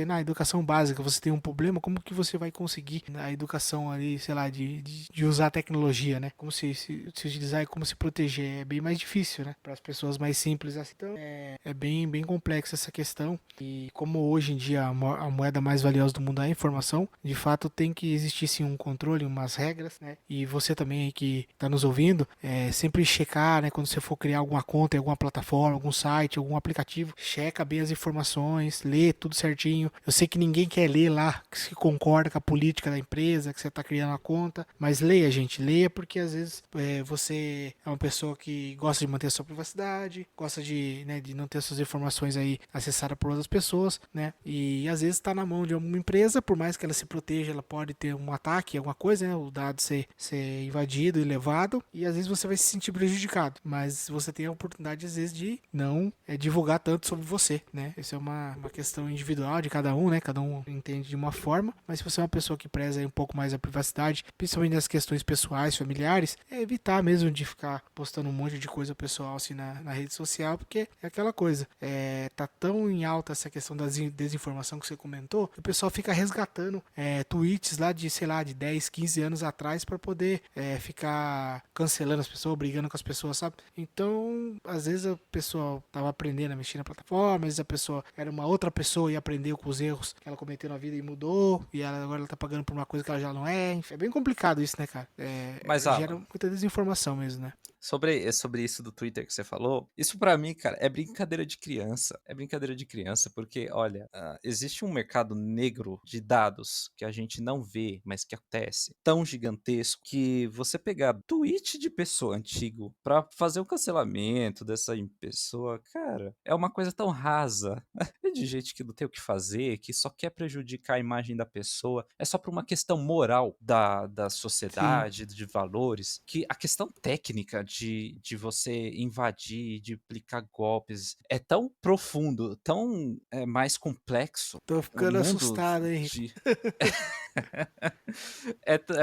na educação básica você tem um problema, como que você vai conseguir na educação ali, sei lá, de usar a tecnologia, né? Como se utilizar e como se proteger. É bem mais difícil, né? Para as pessoas mais simples assim. Então, é bem complexa essa questão. E como hoje em dia a moeda mais valiosa do mundo é a informação, de fato tem que existir sim um controle, umas regras, né? E você também aí que está nos ouvindo, sempre checar, né? Quando você for criar alguma conta em alguma plataforma, algum site, algum aplicativo, checa bem as informações, lê tudo certinho. Eu sei que ninguém quer ler lá que concorda com a política da empresa, que você está criando a conta, mas leia, gente, leia porque às vezes você é uma pessoa que gosta de manter a sua privacidade, gosta de não ter suas informações aí acessadas por outras pessoas, né? E às vezes está na mão de alguma empresa, por mais que ela se proteja, ela pode ter um ataque, alguma coisa, né? O dado ser invadido e levado, e às vezes você vai se sentir prejudicado, mas você tem a oportunidade às vezes de não divulgar tanto sobre você, né? Isso é uma questão individual de cada um, né? Cada um entende de uma forma, mas se você é uma pessoa que preza aí um pouco mais a privacidade, principalmente nas questões pessoais, familiares, evitar mesmo de ficar postando um monte de coisa pessoal assim na rede social, porque é aquela coisa, tá tão em alta essa questão da desinformação que você comentou, que o pessoal fica resgatando tweets lá de, sei lá, de 10, 15 anos atrás para poder ficar cancelando as pessoas, brigando com as pessoas, sabe? Então, às vezes a pessoa tava aprendendo a mexer na plataforma, às vezes a pessoa era uma outra pessoa e aprendeu com os erros que ela cometeu na vida e mudou, e agora ela tá pagando por uma coisa que ela já não é. Enfim, é bem complicado isso, né, cara? Mas, Gera Alan, muita desinformação mesmo, né? Sobre isso do Twitter que você falou, isso pra mim, cara, é brincadeira de criança. É brincadeira de criança, porque, olha, existe um mercado negro de dados que a gente não vê, mas que acontece, tão gigantesco que você pegar tweet de pessoa antigo pra fazer o cancelamento dessa pessoa, cara, é uma coisa tão rasa. É de gente que não tem o que fazer, que só quer prejudicar a imagem da pessoa. É só por uma questão moral da Sim. sociedade, de valores, que a questão técnica de você invadir, de aplicar golpes, é tão profundo, tão mais complexo. Tô O ficando mundo assustado, hein, Rico? de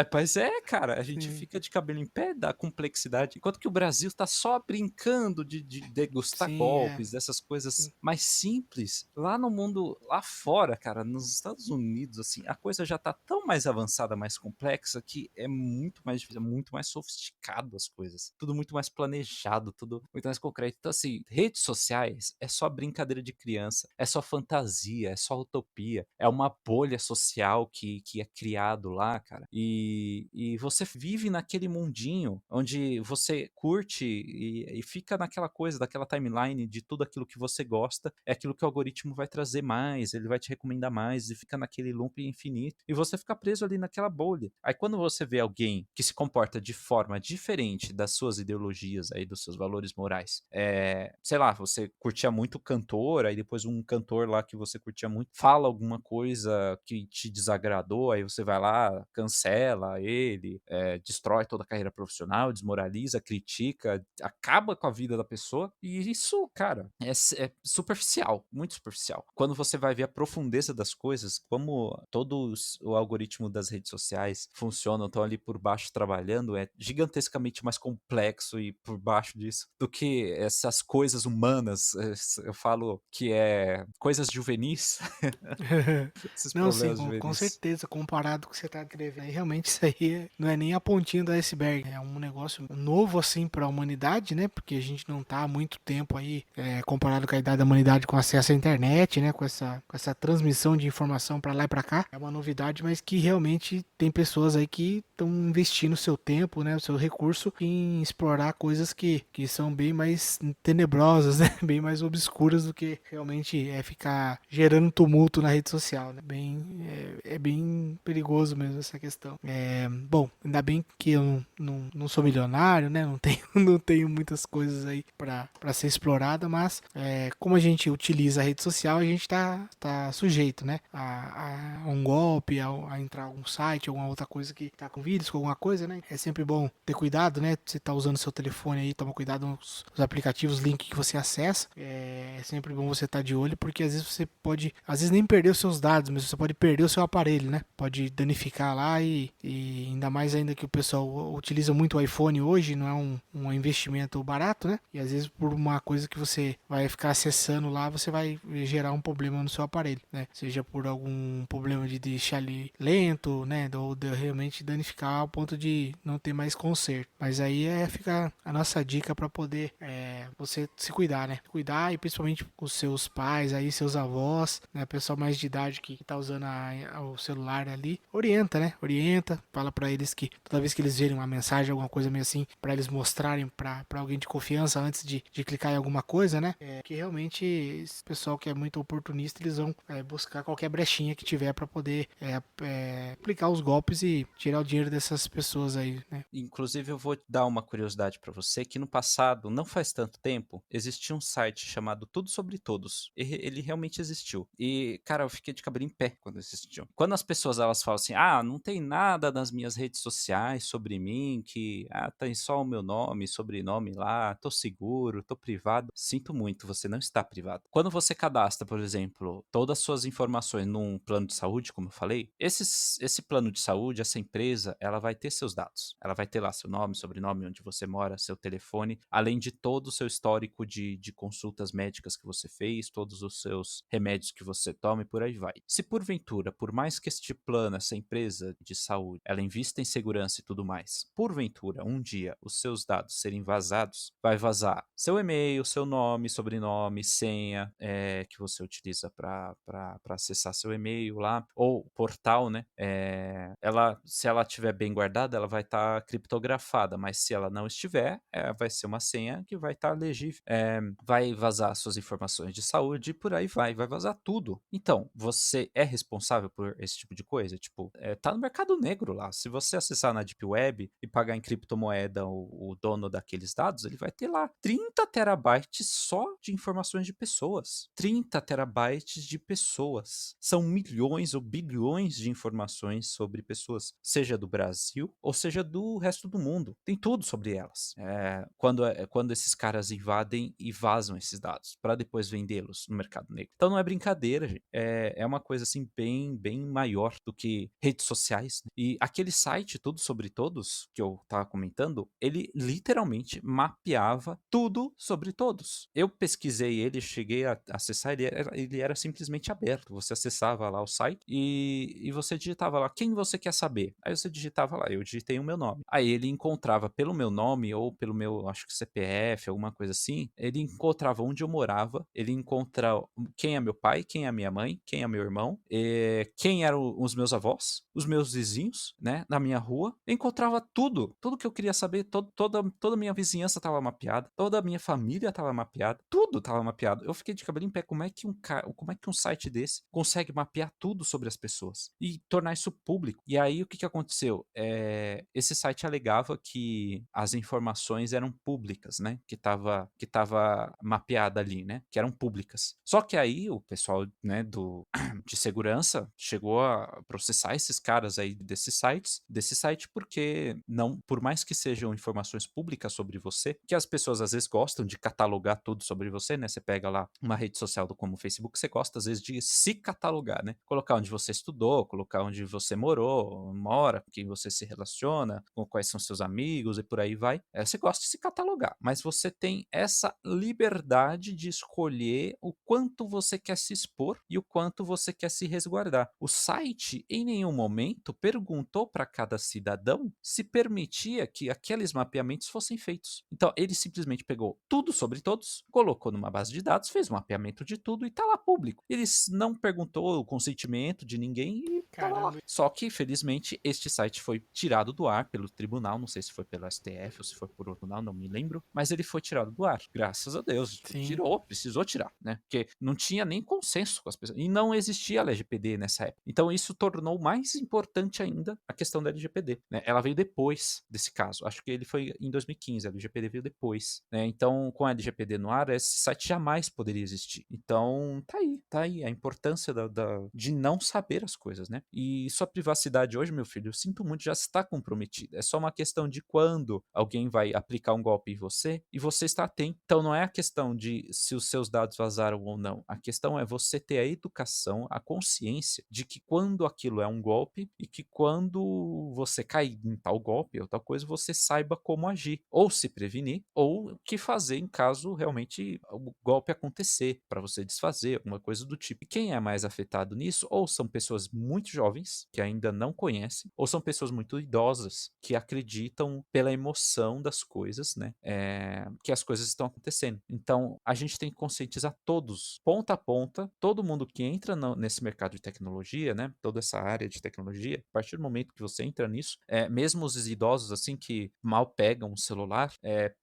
pois é, cara, a gente Sim, fica de cabelo em pé da complexidade, enquanto que o Brasil tá só brincando de degustar sim, golpes, dessas sim, coisas mais simples. Lá no mundo, lá fora, cara, nos Estados Unidos, assim, a coisa já tá tão mais avançada, mais complexa, que é muito mais difícil, é muito mais sofisticado as coisas. Tudo muito mais planejado, tudo muito mais concreto. Então, assim, redes sociais é só brincadeira de criança, é só fantasia, é só utopia, é uma bolha social que é criado lá, cara. E você vive naquele mundinho onde você curte e fica naquela coisa, daquela timeline de tudo aquilo que você gosta, é aquilo que o algoritmo vai trazer mais, ele vai te recomendar mais, e fica naquele loop infinito, e você fica preso ali naquela bolha. Aí quando você vê alguém que se comporta de forma diferente das suas ideologias aí, dos seus valores morais, sei lá, você curtia muito cantor, aí depois um cantor lá que você curtia muito fala alguma coisa que te desagradou, aí você vai lá, cancela ele, destrói toda a carreira profissional, desmoraliza, critica, acaba com a vida da pessoa. E isso, cara, é superficial, muito superficial. Quando você vai ver a profundeza das coisas, como todo o algoritmo das redes sociais funcionam, estão ali por baixo trabalhando, é gigantescamente mais complexo e por baixo disso do que essas coisas humanas. Eu falo que é coisas juvenis, esses Não, sim, problemas com juvenis. certeza, comparado com o que você tá escrevendo aí, realmente isso aí não é nem a pontinha do iceberg, é um negócio novo assim para a humanidade, né? Porque a gente não tá há muito tempo aí, comparado com a idade da humanidade, com acesso à internet, né? Com essa transmissão de informação para lá e para cá, é uma novidade, mas que realmente tem pessoas aí que estão investindo o seu tempo, né? O seu recurso em explorar coisas que são bem mais tenebrosas, né? Bem mais obscuras do que realmente ficar gerando tumulto na rede social, né? É bem perigoso mesmo essa questão. Bom, ainda bem que eu não sou milionário, né? Não tenho, não tenho muitas coisas aí para ser explorada, mas como a gente utiliza a rede social, a gente tá sujeito, né? A um golpe, a entrar em algum site, alguma outra coisa que tá com vírus, com alguma coisa, né? É sempre bom ter cuidado, né? Você tá usando seu telefone aí, toma cuidado nos aplicativos, link que você acessa. É sempre bom você estar de olho, porque às vezes você pode, às vezes nem perder os seus dados, mas você pode perder o seu aparelho, né? Pode danificar lá e ainda mais ainda que o pessoal utiliza muito o iPhone hoje, não é um investimento barato, né? E às vezes por uma coisa que você vai ficar acessando lá, você vai gerar um problema no seu aparelho, né? Seja por algum problema de deixar ele lento, né? Ou de realmente danificar ao ponto de não ter mais conserto. Mas aí fica a nossa dica para poder você se cuidar, né? Cuidar e principalmente os seus pais aí, seus avós, né? Pessoal mais de idade que tá usando o celular ali, orienta, né? Orienta, fala para eles que toda vez que eles verem uma mensagem, alguma coisa meio assim, para eles mostrarem para alguém de confiança antes de clicar em alguma coisa, né? Que realmente esse pessoal que é muito oportunista, eles vão buscar qualquer brechinha que tiver para poder aplicar os golpes e tirar o dinheiro dessas pessoas aí, né? Inclusive, eu vou dar uma curiosidade pra você, que no passado, não faz tanto tempo, existia um site chamado Tudo Sobre Todos. Ele realmente existiu. E, cara, eu fiquei de cabelo em pé quando existiu. Quando as pessoas elas falam assim, não tem nada nas minhas redes sociais sobre mim, que tem só o meu nome, sobrenome lá, tô seguro, tô privado. Sinto muito, você não está privado. Quando você cadastra, por exemplo, todas as suas informações num plano de saúde, como eu falei, esse plano de saúde, essa empresa, ela vai ter seus dados. Ela vai ter lá seu nome, sobrenome, onde você mora, seu telefone, além de todo o seu histórico de consultas médicas que você fez, todos os seus remédios que você toma e por aí vai. Se porventura, por mais que este plano, essa empresa de saúde, ela investe em segurança e tudo mais, porventura, um dia, os seus dados serem vazados, vai vazar seu e-mail, seu nome, sobrenome, senha, que você utiliza para acessar seu e-mail lá, ou portal, né? Se ela estiver bem guardada, ela vai estar criptografada, mas se ela não estiver, vai ser uma senha que vai estar legível. Vai vazar suas informações de saúde e por aí vai vazar tudo. Então, você é responsável por esse tipo de coisa? Tipo, tá no mercado negro lá. Se você acessar na Deep Web e pagar em criptomoeda o dono daqueles dados, ele vai ter lá 30 terabytes só de informações de pessoas. 30 terabytes de pessoas. São milhões ou bilhões de informações sobre pessoas, seja do Brasil ou seja do resto do mundo. Tem tudo sobre elas. Quando esses caras invadem e vazam esses dados para depois vendê-los no mercado negro. Então não é brincadeira, gente. É uma coisa assim bem maior do que redes sociais, né? E aquele site Tudo Sobre Todos que eu tava comentando, ele literalmente mapeava tudo sobre todos. Eu pesquisei ele, cheguei a acessar, ele era simplesmente aberto. Você acessava lá o site e você digitava lá quem você quer saber. Aí você digitava lá, eu digitei o meu nome. Aí ele encontrava pelo meu nome ou pelo meu, acho que CPF, alguma coisa assim, ele encontrava onde eu morava, ele encontrava quem é meu pai, quem é minha mãe, quem é meu irmão, quem eram os meus avós, os meus vizinhos, né, na minha rua. Eu encontrava tudo que eu queria saber, toda a minha vizinhança estava mapeada, toda a minha família estava mapeada, tudo estava mapeado. Eu fiquei de cabelo em pé, como é que um site desse consegue mapear tudo sobre as pessoas e tornar isso público? E aí o que aconteceu? Esse site alegava que as informações eram públicas, né? Que tava mapeada ali, né? Que eram públicas. Só que aí o pessoal, né, de segurança chegou a processar esses caras aí desse site, porque não, por mais que sejam informações públicas sobre você, que as pessoas às vezes gostam de catalogar tudo sobre você, né? Você pega lá uma rede social como o Facebook, você gosta às vezes de se catalogar, né? Colocar onde você estudou, colocar onde você mora, com quem você se relaciona, com quais são seus amigos e por aí vai. Você gosta de se catalogar, mas você tem essa liberdade de escolher o quanto você quer se expor e o quanto você quer se resguardar. O site, em nenhum momento, perguntou para cada cidadão se permitia que aqueles mapeamentos fossem feitos. Então, ele simplesmente pegou tudo sobre todos, colocou numa base de dados, fez um mapeamento de tudo e está lá público. Ele não perguntou o consentimento de ninguém e estava lá. Caramba. Só que, felizmente, este site foi tirado do ar pelo tribunal, não sei se foi pelo STF ou se foi por outro tribunal, não me lembro, mas ele foi tirado do ar, graças a Deus. Sim. Precisou tirar, né? Porque não tinha nem consenso com as pessoas. E não existia LGPD nessa época. Então isso tornou mais importante ainda a questão da LGPD, né? Ela veio depois desse caso. Acho que ele foi em 2015, a LGPD veio depois, né? Então, com a LGPD no ar, esse site jamais poderia existir. Então, tá aí a importância de não saber as coisas, né? E sua privacidade hoje, meu filho, eu sinto muito, já está comprometida. É só uma questão de quando alguém vai aplicar um golpe em você e você está atento. Então, não é a questão de se os seus dados vazaram ou não. A questão é você ter a educação, a consciência de que quando aquilo é um golpe e que quando você cair em tal golpe ou tal coisa, você saiba como agir, ou se prevenir, ou o que fazer em caso realmente o golpe acontecer, para você desfazer, alguma coisa do tipo. E quem é mais afetado nisso, ou são pessoas muito jovens, que ainda não conhecem, ou são pessoas muito idosas, que acreditam pela emoção das coisas, né? Que as coisas estão acontecendo. Então, a gente tem que conscientizar todos, ponta a ponta, todo mundo que entra nesse mercado de tecnologia, né? Toda essa área de tecnologia, a partir do momento que você entra nisso, mesmo os idosos, assim, que mal pegam o celular,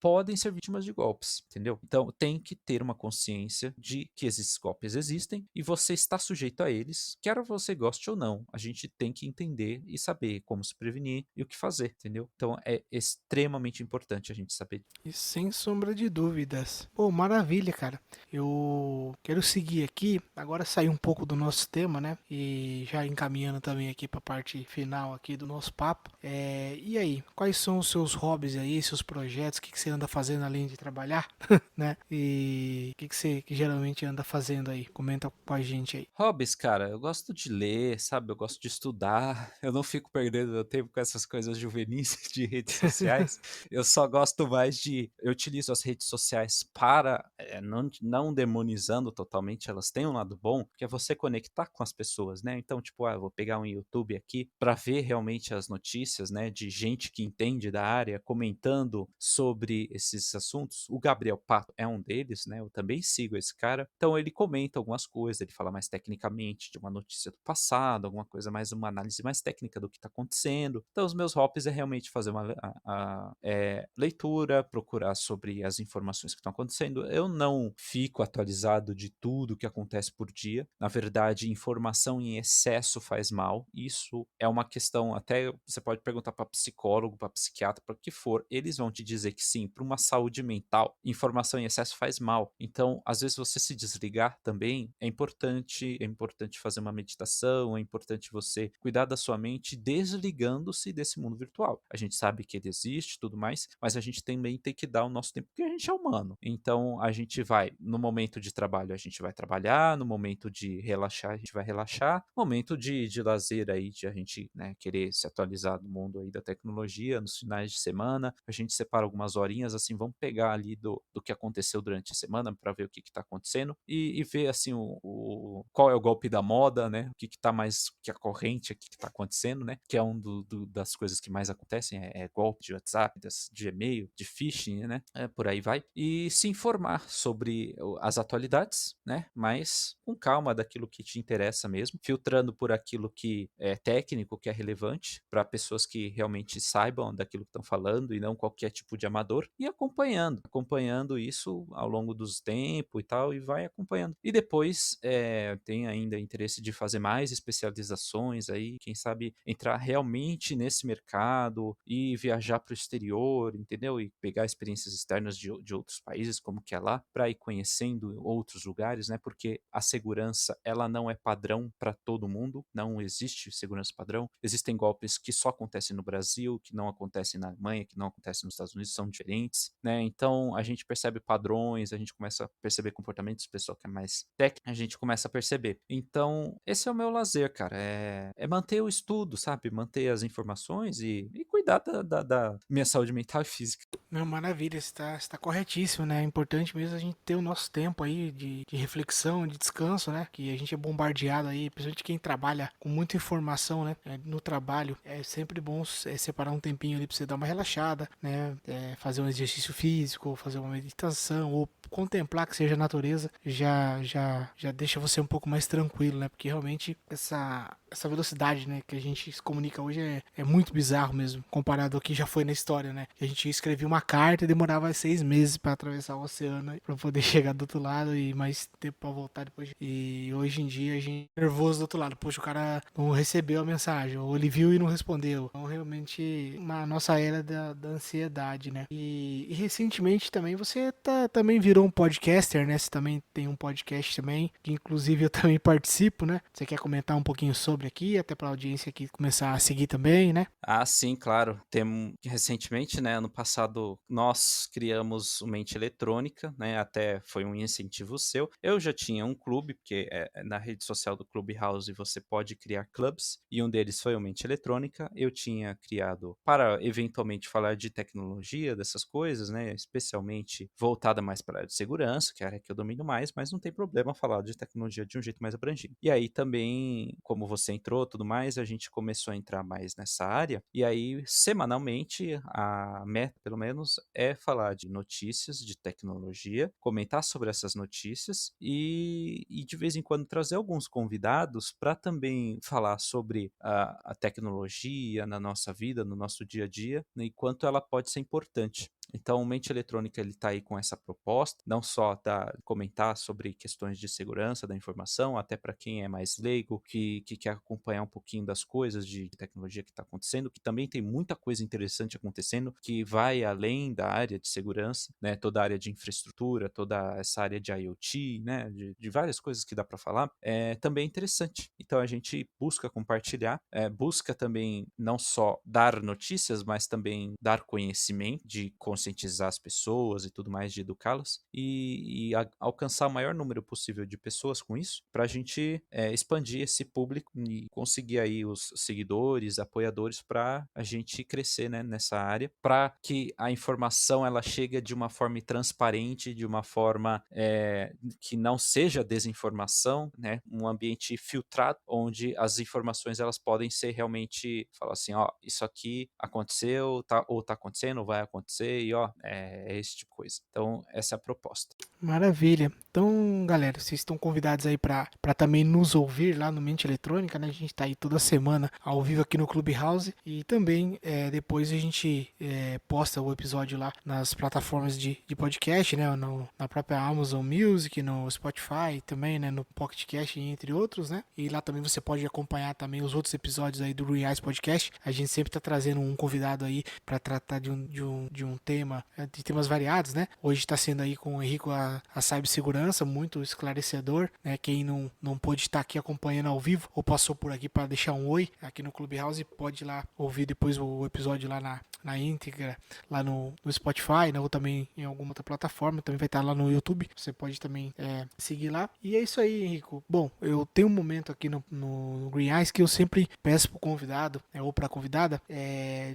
podem ser vítimas de golpes, entendeu? Então, tem que ter uma consciência de que esses golpes existem e você está sujeito a eles, quer você goste ou não. A gente tem que entender e saber como se prevenir e o que fazer, entendeu? Então, é extremamente importante a gente saber. E sem sombra de dúvidas. Pô, maravilha, cara. Eu quero seguir aqui, agora sair um pouco do nosso tema, né? E já encaminhando também aqui para a parte final aqui do nosso papo. E aí, quais são os seus hobbies aí, seus projetos? O que você anda fazendo além de trabalhar, né? E o que você que geralmente anda fazendo aí? Comenta com a gente aí. Hobbies, cara, eu gosto de ler, sabe? Eu gosto de estudar. Eu não fico perdendo meu tempo com essas coisas juvenis de redes sociais. Eu só gosto mais de. Eu utilizo as redes sociais para, não demonizando totalmente, elas têm um lado bom, que é você conectar com as pessoas, né? Então, tipo, eu vou pegar um YouTube aqui para ver realmente as notícias, né, de gente que entende da área comentando sobre esses assuntos. O Gabriel Pato é um deles, né? Eu também sigo esse cara. Então ele comenta algumas coisas, ele fala mais tecnicamente de uma notícia do passado, alguma coisa mais, uma análise mais técnica do que está acontecendo. Então os meus hobbies é realmente fazer uma leitura, procurar sobre as informações que estão acontecendo. Eu não fico atualizado de tudo que acontece por dia. Na verdade, informação em excesso faz mal. Isso é uma questão, até você pode perguntar para psicólogo, para psiquiatra, para o que for, eles vão te dizer que sim, para uma saúde mental, informação em excesso faz mal. Então, às vezes você se desligar também é importante fazer uma meditação, é importante você cuidar da sua mente desligando-se desse mundo virtual. A gente sabe que ele existe, tudo mais, mas a gente também tem que dar o nosso tempo, porque a gente é humano. Então, a gente vai, no momento de trabalho, a gente vai trabalhar, no momento de relaxar, a gente vai relaxar, momento de lazer aí, de a gente, né, querer se atualizar do mundo aí da tecnologia, nos finais de semana, a gente separa algumas horinhas, assim, vamos pegar ali do que aconteceu durante a semana para ver o que está acontecendo e ver, assim, qual é o golpe da moda, né, o que está mais, que a corrente, o que está acontecendo, né, que é das coisas que mais acontecem, é golpe de WhatsApp, de e-mail, de phishing, né, por aí vai, e se informar sobre as atualidades, né, mas com calma daquilo que te interessa mesmo, filtrando por aquilo que é técnico, que é relevante, para pessoas que realmente saibam daquilo que estão falando e não qualquer tipo de amador, e acompanhando isso ao longo dos tempos e tal, e vai acompanhando. E depois tem ainda interesse de fazer mais especializações aí, quem sabe entrar realmente nesse mercado e viajar para o exterior, entendeu? E pegar experiências externas de outros países, como que é lá, para ir conhecendo outros lugares, né? Porque a segurança, ela não é padrão para todo mundo, não existe segurança padrão. Existem golpes que só acontecem no Brasil, que não acontecem na Alemanha, que não acontecem nos Estados Unidos, são diferentes, né? Então a gente percebe padrões, a gente começa a perceber comportamentos, pessoa que é mais técnica, a gente começa a perceber. Então, esse é o meu lazer, cara, é manter o estudo, sabe? Manter as informações e cuidar da minha saúde mental e física. Não, maravilha, está corretíssimo, né? É importante mesmo a gente ter o nosso tempo aí de reflexão, de descanso, né? Que a gente é bombardeado aí, principalmente quem trabalha com muita informação, né? No trabalho, é sempre bom separar um tempinho ali para você dar uma relaxada, né? Fazer um exercício físico, fazer uma meditação, ou contemplar que seja a natureza, já deixa você um pouco mais tranquilo, né? Porque realmente essa velocidade, né, que a gente se comunica hoje é muito bizarro mesmo, comparado ao que já foi na história, né? A gente escrevia uma carta e demorava 6 meses para atravessar o oceano para poder chegar do outro lado e mais tempo para voltar depois. E hoje em dia a gente é nervoso do outro lado, poxa, o cara não recebeu a mensagem, ou ele viu e não respondeu. Então realmente uma nossa era da ansiedade, né? E recentemente também você também virou um podcaster, né? Você também tem um podcast também, que inclusive eu também participo, né? Você quer comentar um pouquinho sobre aqui, até para a audiência aqui começar a seguir também, né? Ah, sim, claro. Recentemente, né, ano passado, nós criamos o Mente Eletrônica, né, até foi um incentivo seu. Eu já tinha um clube, porque na rede social do Clubhouse você pode criar clubes, e um deles foi o Mente Eletrônica. Eu tinha criado para eventualmente falar de tecnologia, dessas coisas, né, especialmente voltada mais para a área de segurança, que é a área que eu domino mais, mas não tem problema falar de tecnologia de um jeito mais abrangente. E aí também, como você entrou, tudo mais, a gente começou a entrar mais nessa área, e aí semanalmente a meta, pelo menos, é falar de notícias de tecnologia, comentar sobre essas notícias e de vez em quando trazer alguns convidados para também falar sobre a tecnologia na nossa vida, no nosso dia a dia, né, e quanto ela pode ser importante. Então, o Mente Eletrônica ele está aí com essa proposta, não só comentar sobre questões de segurança da informação, até para quem é mais leigo, que quer acompanhar um pouquinho das coisas de tecnologia que está acontecendo, que também tem muita coisa interessante acontecendo, que vai além da área de segurança, né? Toda a área de infraestrutura, toda essa área de IoT, né? De várias coisas que dá para falar, também é interessante. Então, a gente busca compartilhar, busca também não só dar notícias, mas também dar conhecimento de conscientizar as pessoas e tudo mais, de educá-las, e alcançar o maior número possível de pessoas com isso, para a gente expandir esse público e conseguir aí os seguidores, apoiadores, para a gente crescer, né, nessa área, para que a informação ela chegue de uma forma transparente, de uma forma que não seja desinformação, né, um ambiente filtrado, onde as informações elas podem ser realmente, falar assim, ó, isso aqui aconteceu, tá, ou tá acontecendo, ou vai acontecer, e ó, é esse tipo de coisa. Então, essa é a proposta. Maravilha. Então, galera, vocês estão convidados aí para também nos ouvir lá no Mente Eletrônica, né? A gente tá aí toda semana ao vivo aqui no Clubhouse e também depois a gente posta o episódio lá nas plataformas de podcast, né? Na própria Amazon Music, no Spotify também, né? No Pocket Cast, entre outros, né? E lá também você pode acompanhar também os outros episódios aí do Green Eyes Podcast. A gente sempre tá trazendo um convidado aí para tratar de um tema, de temas variados, né? Hoje está sendo aí com o Henrico a cibersegurança, muito esclarecedor, né? Quem não pôde estar aqui acompanhando ao vivo ou passou por aqui para deixar um oi aqui no Clubhouse, pode ir lá ouvir depois o episódio lá na íntegra, lá no Spotify, né? Ou também em alguma outra plataforma, também vai estar lá no YouTube, você pode também seguir lá. E é isso aí, Henrico. Bom, eu tenho um momento aqui no Green Eyes que eu sempre peço pro convidado, ou pra convidada,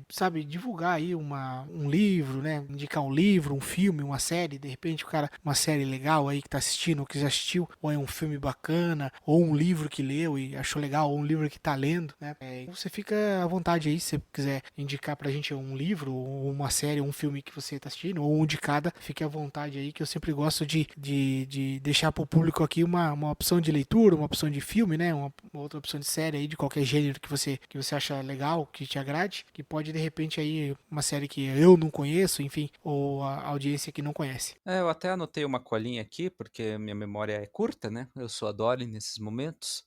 sabe, divulgar aí um livro, né? Indicar um livro, um filme, uma série, de repente o cara, uma série legal aí que tá assistindo, ou que já assistiu, ou é um filme bacana, ou um livro que leu e achou legal, ou um livro que tá lendo, né? Você fica à vontade aí, se você quiser indicar pra gente um livro, ou uma série, ou um filme que você tá assistindo, ou um de cada, fique à vontade aí, que eu sempre gosto de deixar pro público aqui uma opção de leitura, uma opção de filme, né? Uma outra opção de série aí, de qualquer gênero que você acha legal, que te agrade, que pode de repente aí uma série que eu não conheço, enfim, ou a audiência que não conhece. Eu até anotei uma colinha aqui, porque minha memória é curta, né? Eu sou a Dory nesses momentos.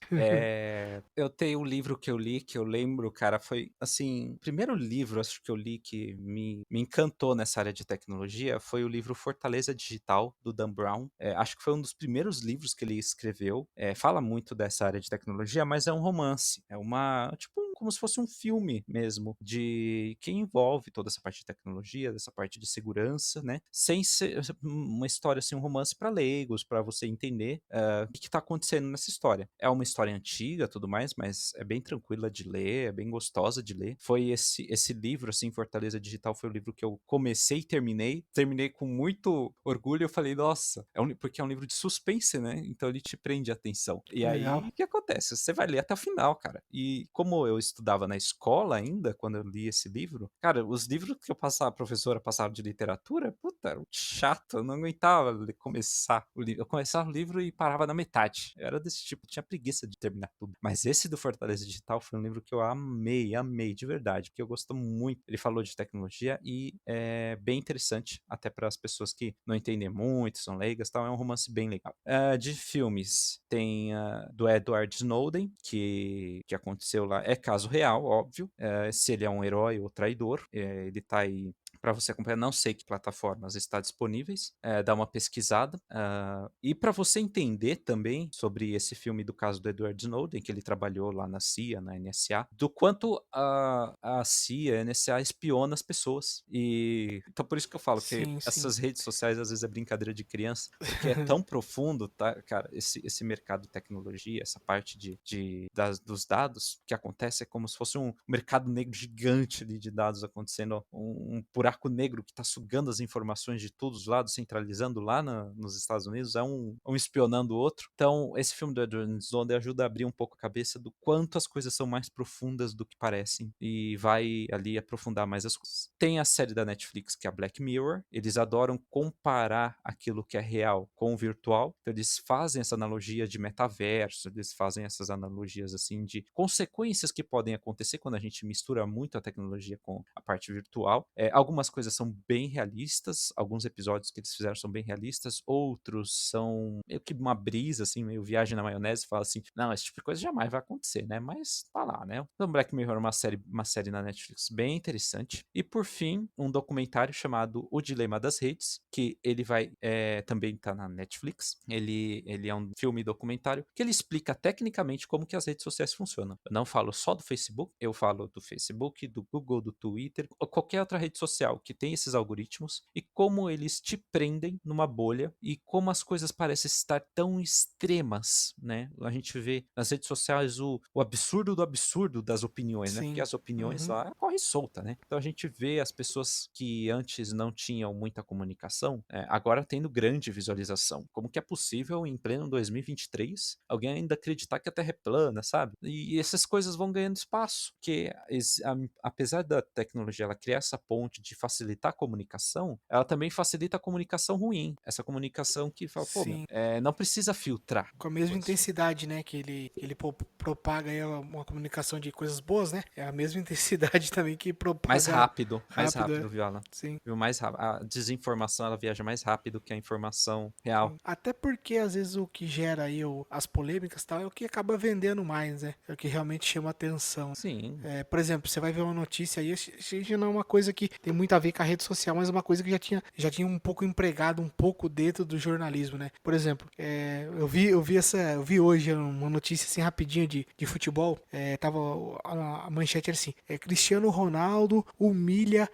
Eu tenho um livro que eu li, que eu lembro, cara, foi, assim, o primeiro livro, acho que eu li que me encantou nessa área de tecnologia foi o livro Fortaleza Digital, do Dan Brown. Acho que foi um dos primeiros livros que ele escreveu. Fala muito dessa área de tecnologia, mas é um romance. É uma, tipo, como se fosse um filme mesmo, de que envolve toda essa parte de tecnologia, dessa parte de segurança, né? Sem ser uma história, assim, um romance para leigos, para você entender o que está acontecendo nessa história. É uma história antiga, tudo mais, mas é bem tranquila de ler, é bem gostosa de ler. Foi esse livro, assim, Fortaleza Digital, foi o livro que eu comecei e terminei com muito orgulho. Eu falei, nossa, porque é um livro de suspense, né? Então ele te prende a atenção. E Legal. aí, o que acontece? Você vai ler até o final, cara. E como eu estudava na escola ainda, quando eu li esse livro, cara, os livros que a professora passava de literatura, puta, era chato, eu não aguentava começar o livro. Eu começava o livro e parava na metade. Eu era desse tipo, tinha preguiça de terminar tudo. Mas esse do Fortaleza Digital foi um livro que eu amei de verdade, porque eu gosto muito. Ele falou de tecnologia e é bem interessante, até para as pessoas que não entendem muito, são leigas, tal. É um romance bem legal. De filmes, tem do Edward Snowden, que aconteceu lá, é caso real, óbvio. Se ele é um herói ou traidor, ele tá aí para você acompanhar. Não sei que plataformas está disponíveis, dá uma pesquisada. E para você entender também sobre esse filme do caso do Edward Snowden, que ele trabalhou lá na CIA, na NSA, do quanto a CIA, a NSA espiona as pessoas. E então por isso que eu falo que Sim, sim. essas redes sociais às vezes é brincadeira de criança, porque é tão profundo, tá, cara, esse mercado de tecnologia, essa parte dos dados que acontece é como se fosse um mercado negro gigante ali de dados acontecendo, um buraco negro que está sugando as informações de todos os lados, centralizando lá nos Estados Unidos, um espionando o outro. Então, esse filme do Edward Snowden ajuda a abrir um pouco a cabeça do quanto as coisas são mais profundas do que parecem e vai ali aprofundar mais as coisas. Tem a série da Netflix que é a Black Mirror. Eles adoram comparar aquilo que é real com o virtual. Então, eles fazem essa analogia de metaverso, eles fazem essas analogias assim de consequências que podem acontecer quando a gente mistura muito a tecnologia com a parte virtual. Algumas coisas são bem realistas, alguns episódios que eles fizeram são bem realistas, outros são meio que uma brisa, assim, meio viagem na maionese, fala assim, não, esse tipo de coisa jamais vai acontecer, né? Mas tá lá, né? Então, Black Mirror é uma série na Netflix bem interessante. E por fim, um documentário chamado O Dilema das Redes, que ele vai também tá na Netflix. Ele é um filme documentário que ele explica tecnicamente como que as redes sociais funcionam. Eu não falo só do Facebook, eu falo do Facebook, do Google, do Twitter, ou qualquer outra rede social. social que tem esses algoritmos e como eles te prendem numa bolha e como as coisas parecem estar tão extremas, né? A gente vê nas redes sociais o absurdo do absurdo das opiniões, né? Porque Sim. as opiniões Uhum. lá correm solta, né? Então a gente vê as pessoas que antes não tinham muita comunicação, agora tendo grande visualização. Como que é possível em pleno 2023 alguém ainda acreditar que a Terra é plana, sabe? E essas coisas vão ganhando espaço, porque apesar da tecnologia ela criar essa ponte de facilitar a comunicação, ela também facilita a comunicação ruim. Essa comunicação que fala, pô, meu, Sim. não precisa filtrar Com a mesma coisas. intensidade, né, que ele propaga aí uma comunicação de coisas boas, né? É a mesma intensidade também que propaga Mais rápido, rápido, viu, Alan? sim. Viu? Mais rápido. A desinformação ela viaja mais rápido que a informação real. Sim. Até porque às vezes o que gera aí as polêmicas e tal é o que acaba vendendo mais, né? É o que realmente chama atenção. Sim, Por exemplo, você vai ver uma notícia aí, já não é uma coisa que tem muito a ver com a rede social, mas é uma coisa que já tinha um pouco empregado, um pouco dentro do jornalismo, né? Por exemplo, eu vi hoje uma notícia assim rapidinho de futebol, tava a manchete era assim, Cristiano Ronaldo humilha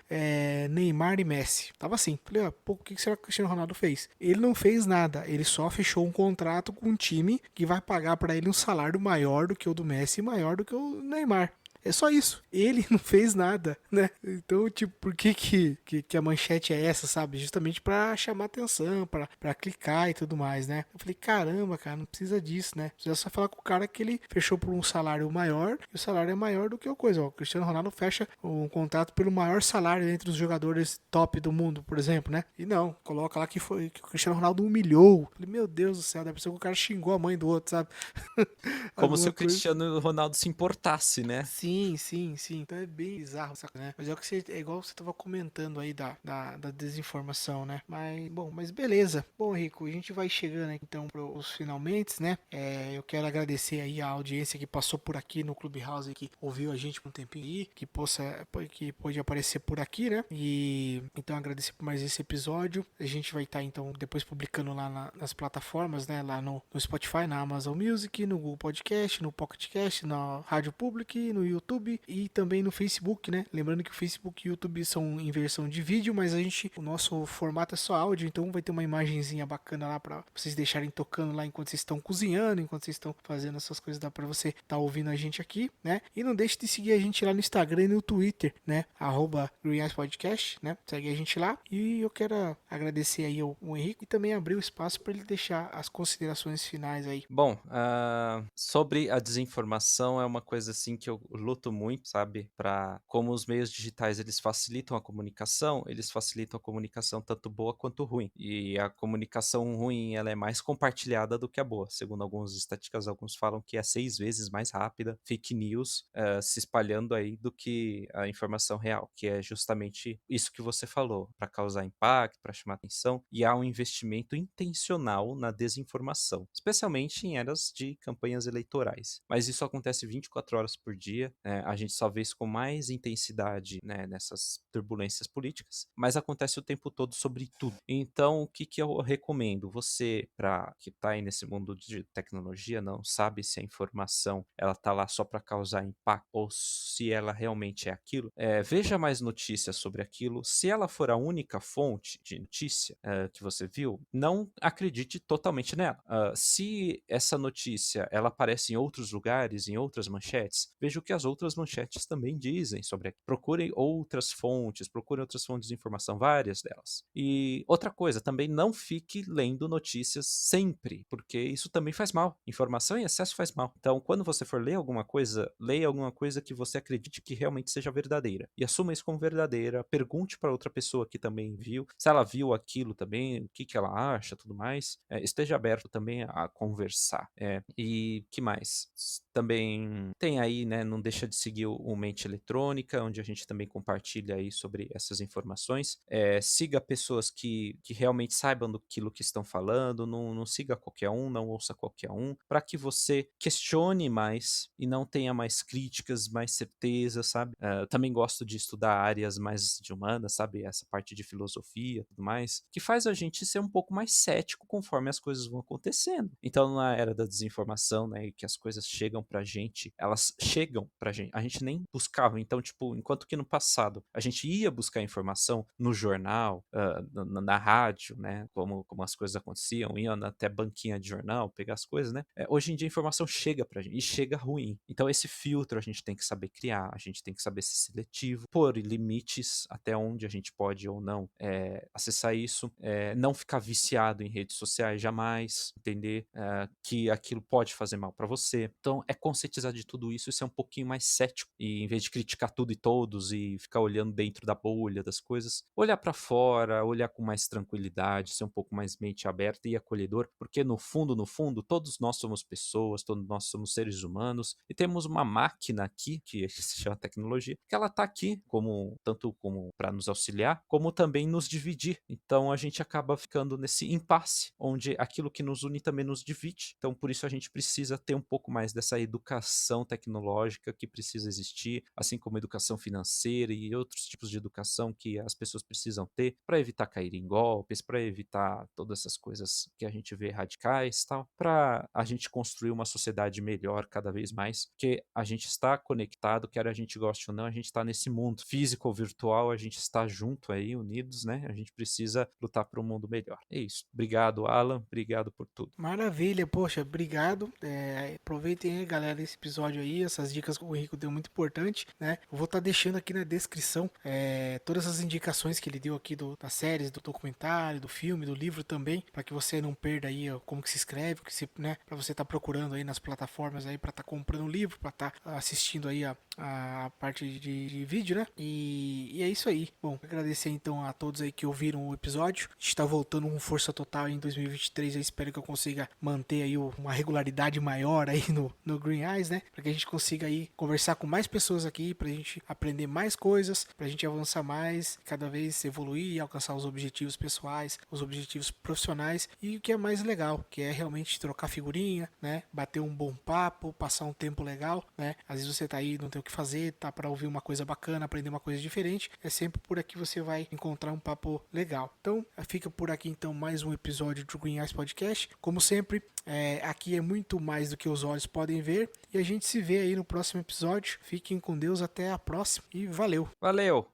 Neymar e Messi. Tava assim, falei, ó, pô, o que será que o Cristiano Ronaldo fez? Ele não fez nada, ele só fechou um contrato com um time que vai pagar para ele um salário maior do que o do Messi e maior do que o Neymar. É só isso. Ele não fez nada, né? Então, tipo, por que a manchete é essa, sabe? Justamente pra chamar atenção, pra clicar e tudo mais, né? Eu falei, caramba, cara, não precisa disso, né? Precisa só falar com o cara que ele fechou por um salário maior, e o salário é maior do que a coisa. Ó, o Cristiano Ronaldo fecha um contrato pelo maior salário entre os jogadores top do mundo, por exemplo, né? E não, coloca lá que foi que o Cristiano Ronaldo humilhou. Eu falei, meu Deus do céu, deve ser que o cara xingou a mãe do outro, sabe? como se Alguma o coisa. Cristiano Ronaldo se importasse, né? Sim, sim, sim. Então é bem bizarro, saca, né? Mas é igual você tava comentando aí da desinformação, né? Mas beleza. Bom, Rico, a gente vai chegando aqui, então pros finalmente, né? Eu quero agradecer aí a audiência que passou por aqui no Clubhouse, que ouviu a gente por um tempinho aí, que pôde aparecer por aqui, né? E então agradecer por mais esse episódio. A gente vai estar então depois publicando lá nas plataformas, né? Lá no Spotify, na Amazon Music, no Google Podcast, no Pocket Cast, na Rádio Public, no YouTube e também no Facebook, né? Lembrando que o Facebook e o YouTube são em versão de vídeo, mas o nosso formato é só áudio, então vai ter uma imagenzinha bacana lá para vocês deixarem tocando lá enquanto vocês estão cozinhando, enquanto vocês estão fazendo essas coisas, dá para você estar ouvindo a gente aqui, né? E não deixe de seguir a gente lá no Instagram e no Twitter, né? @GreenEyesPodcast, né? Segue a gente lá. E eu quero agradecer aí o Henrique e também abrir o espaço para ele deixar as considerações finais aí. Bom, sobre a desinformação é uma coisa assim que eu luto muito, sabe? Para como os meios digitais eles facilitam a comunicação tanto boa quanto ruim. E a comunicação ruim ela é mais compartilhada do que a boa. Segundo algumas estatísticas, alguns falam que é 6 vezes mais rápida fake news se espalhando aí do que a informação real, que é justamente isso que você falou, para causar impacto, para chamar atenção, e há um investimento intencional na desinformação, especialmente em eras de campanhas eleitorais. Mas isso acontece 24 horas por dia, né? A gente só vê isso com mais intensidade, né, nessas turbulências políticas, mas acontece o tempo todo sobre tudo. Então, o que eu recomendo? Você, para que está aí nesse mundo de tecnologia, não sabe se a informação ela tá lá só para causar impacto ou se ela realmente é aquilo, veja mais notícias sobre aquilo. Se ela for a única fonte de notícia que você viu, não acredite totalmente nela. Se essa notícia ela aparece em outros lugares, em outras manchetes, veja o que as outras manchetes também dizem sobre aquilo. Procurem outras fontes de informação, várias delas. E outra coisa, também não fique lendo notícias sempre, porque isso também faz mal. Informação em excesso faz mal. Então, quando você for ler alguma coisa, leia alguma coisa que você acredite que realmente seja verdadeira. E assuma isso como verdadeira. Pergunte para outra pessoa que também viu, se ela viu aquilo também, o que ela acha, tudo mais. Esteja aberto também a conversar. E que mais? Também tem aí, né, não deixa de seguir o Mente Eletrônica, onde a gente também compartilha aí sobre essas informações. Siga pessoas que realmente saibam daquilo que estão falando, não siga qualquer um, não ouça qualquer um, para que você questione mais e não tenha mais críticas, mais certeza, sabe? Eu também gosto de estudar áreas mais de humanas, sabe? Essa parte de filosofia e tudo mais, que faz a gente ser um pouco mais cético conforme as coisas vão acontecendo. Então, na era da desinformação, né, que as coisas chegam pra gente pra gente. A gente nem buscava. Então, tipo, enquanto que no passado a gente ia buscar informação no jornal, na rádio, né? Como as coisas aconteciam, ia até banquinha de jornal, pegar as coisas, né? Hoje em dia a informação chega pra gente e chega ruim. Então, esse filtro a gente tem que saber criar, a gente tem que saber ser seletivo, pôr limites até onde a gente pode ou não acessar isso, não ficar viciado em redes sociais jamais, entender que aquilo pode fazer mal para você. Então, conscientizar de tudo isso e ser um pouquinho mais cético. E em vez de criticar tudo e todos e ficar olhando dentro da bolha das coisas, olhar para fora, olhar com mais tranquilidade, ser um pouco mais mente aberta e acolhedor, porque no fundo, todos nós somos pessoas, todos nós somos seres humanos e temos uma máquina aqui, que se chama tecnologia, que ela tá aqui tanto como para nos auxiliar, como também nos dividir. Então a gente acaba ficando nesse impasse, onde aquilo que nos une também nos divide. Então por isso a gente precisa ter um pouco mais dessa educação tecnológica que precisa existir, assim como educação financeira e outros tipos de educação que as pessoas precisam ter para evitar cair em golpes, para evitar todas essas coisas que a gente vê radicais, tal, para a gente construir uma sociedade melhor cada vez mais, porque a gente está conectado, quer a gente goste ou não, a gente está nesse mundo físico ou virtual, a gente está junto aí, unidos, né? A gente precisa lutar para um mundo melhor. É isso. Obrigado, Alan. Obrigado por tudo. Maravilha, poxa, obrigado. Aproveitem aí, galera, esse episódio aí, essas dicas que o Henrico deu muito importante, né? Eu vou estar deixando aqui na descrição todas as indicações que ele deu aqui das séries, do documentário, do filme, do livro também, para que você não perda aí como que se escreve, né? Para você estar procurando aí nas plataformas aí para estar comprando o livro, para estar assistindo aí a parte de vídeo, né? E é isso aí. Bom, agradecer então a todos aí que ouviram o episódio. A gente está voltando com força total em 2023. Eu espero que eu consiga manter aí uma regularidade maior aí no Green Eyes, né? Para que a gente consiga aí conversar com mais pessoas aqui, para a gente aprender mais coisas, para a gente avançar mais, cada vez evoluir e alcançar os objetivos pessoais, os objetivos profissionais e o que é mais legal, que é realmente trocar figurinha, né? Bater um bom papo, passar um tempo legal, né? Às vezes você tá aí, não tem o que fazer, tá para ouvir uma coisa bacana, aprender uma coisa diferente. É sempre por aqui você vai encontrar um papo legal. Então, fica por aqui então mais um episódio do Green Eyes Podcast. Como sempre, aqui é muito mais do que os olhos podem ver. E a gente se vê aí no próximo episódio. Fiquem com Deus, até a próxima e valeu! Valeu!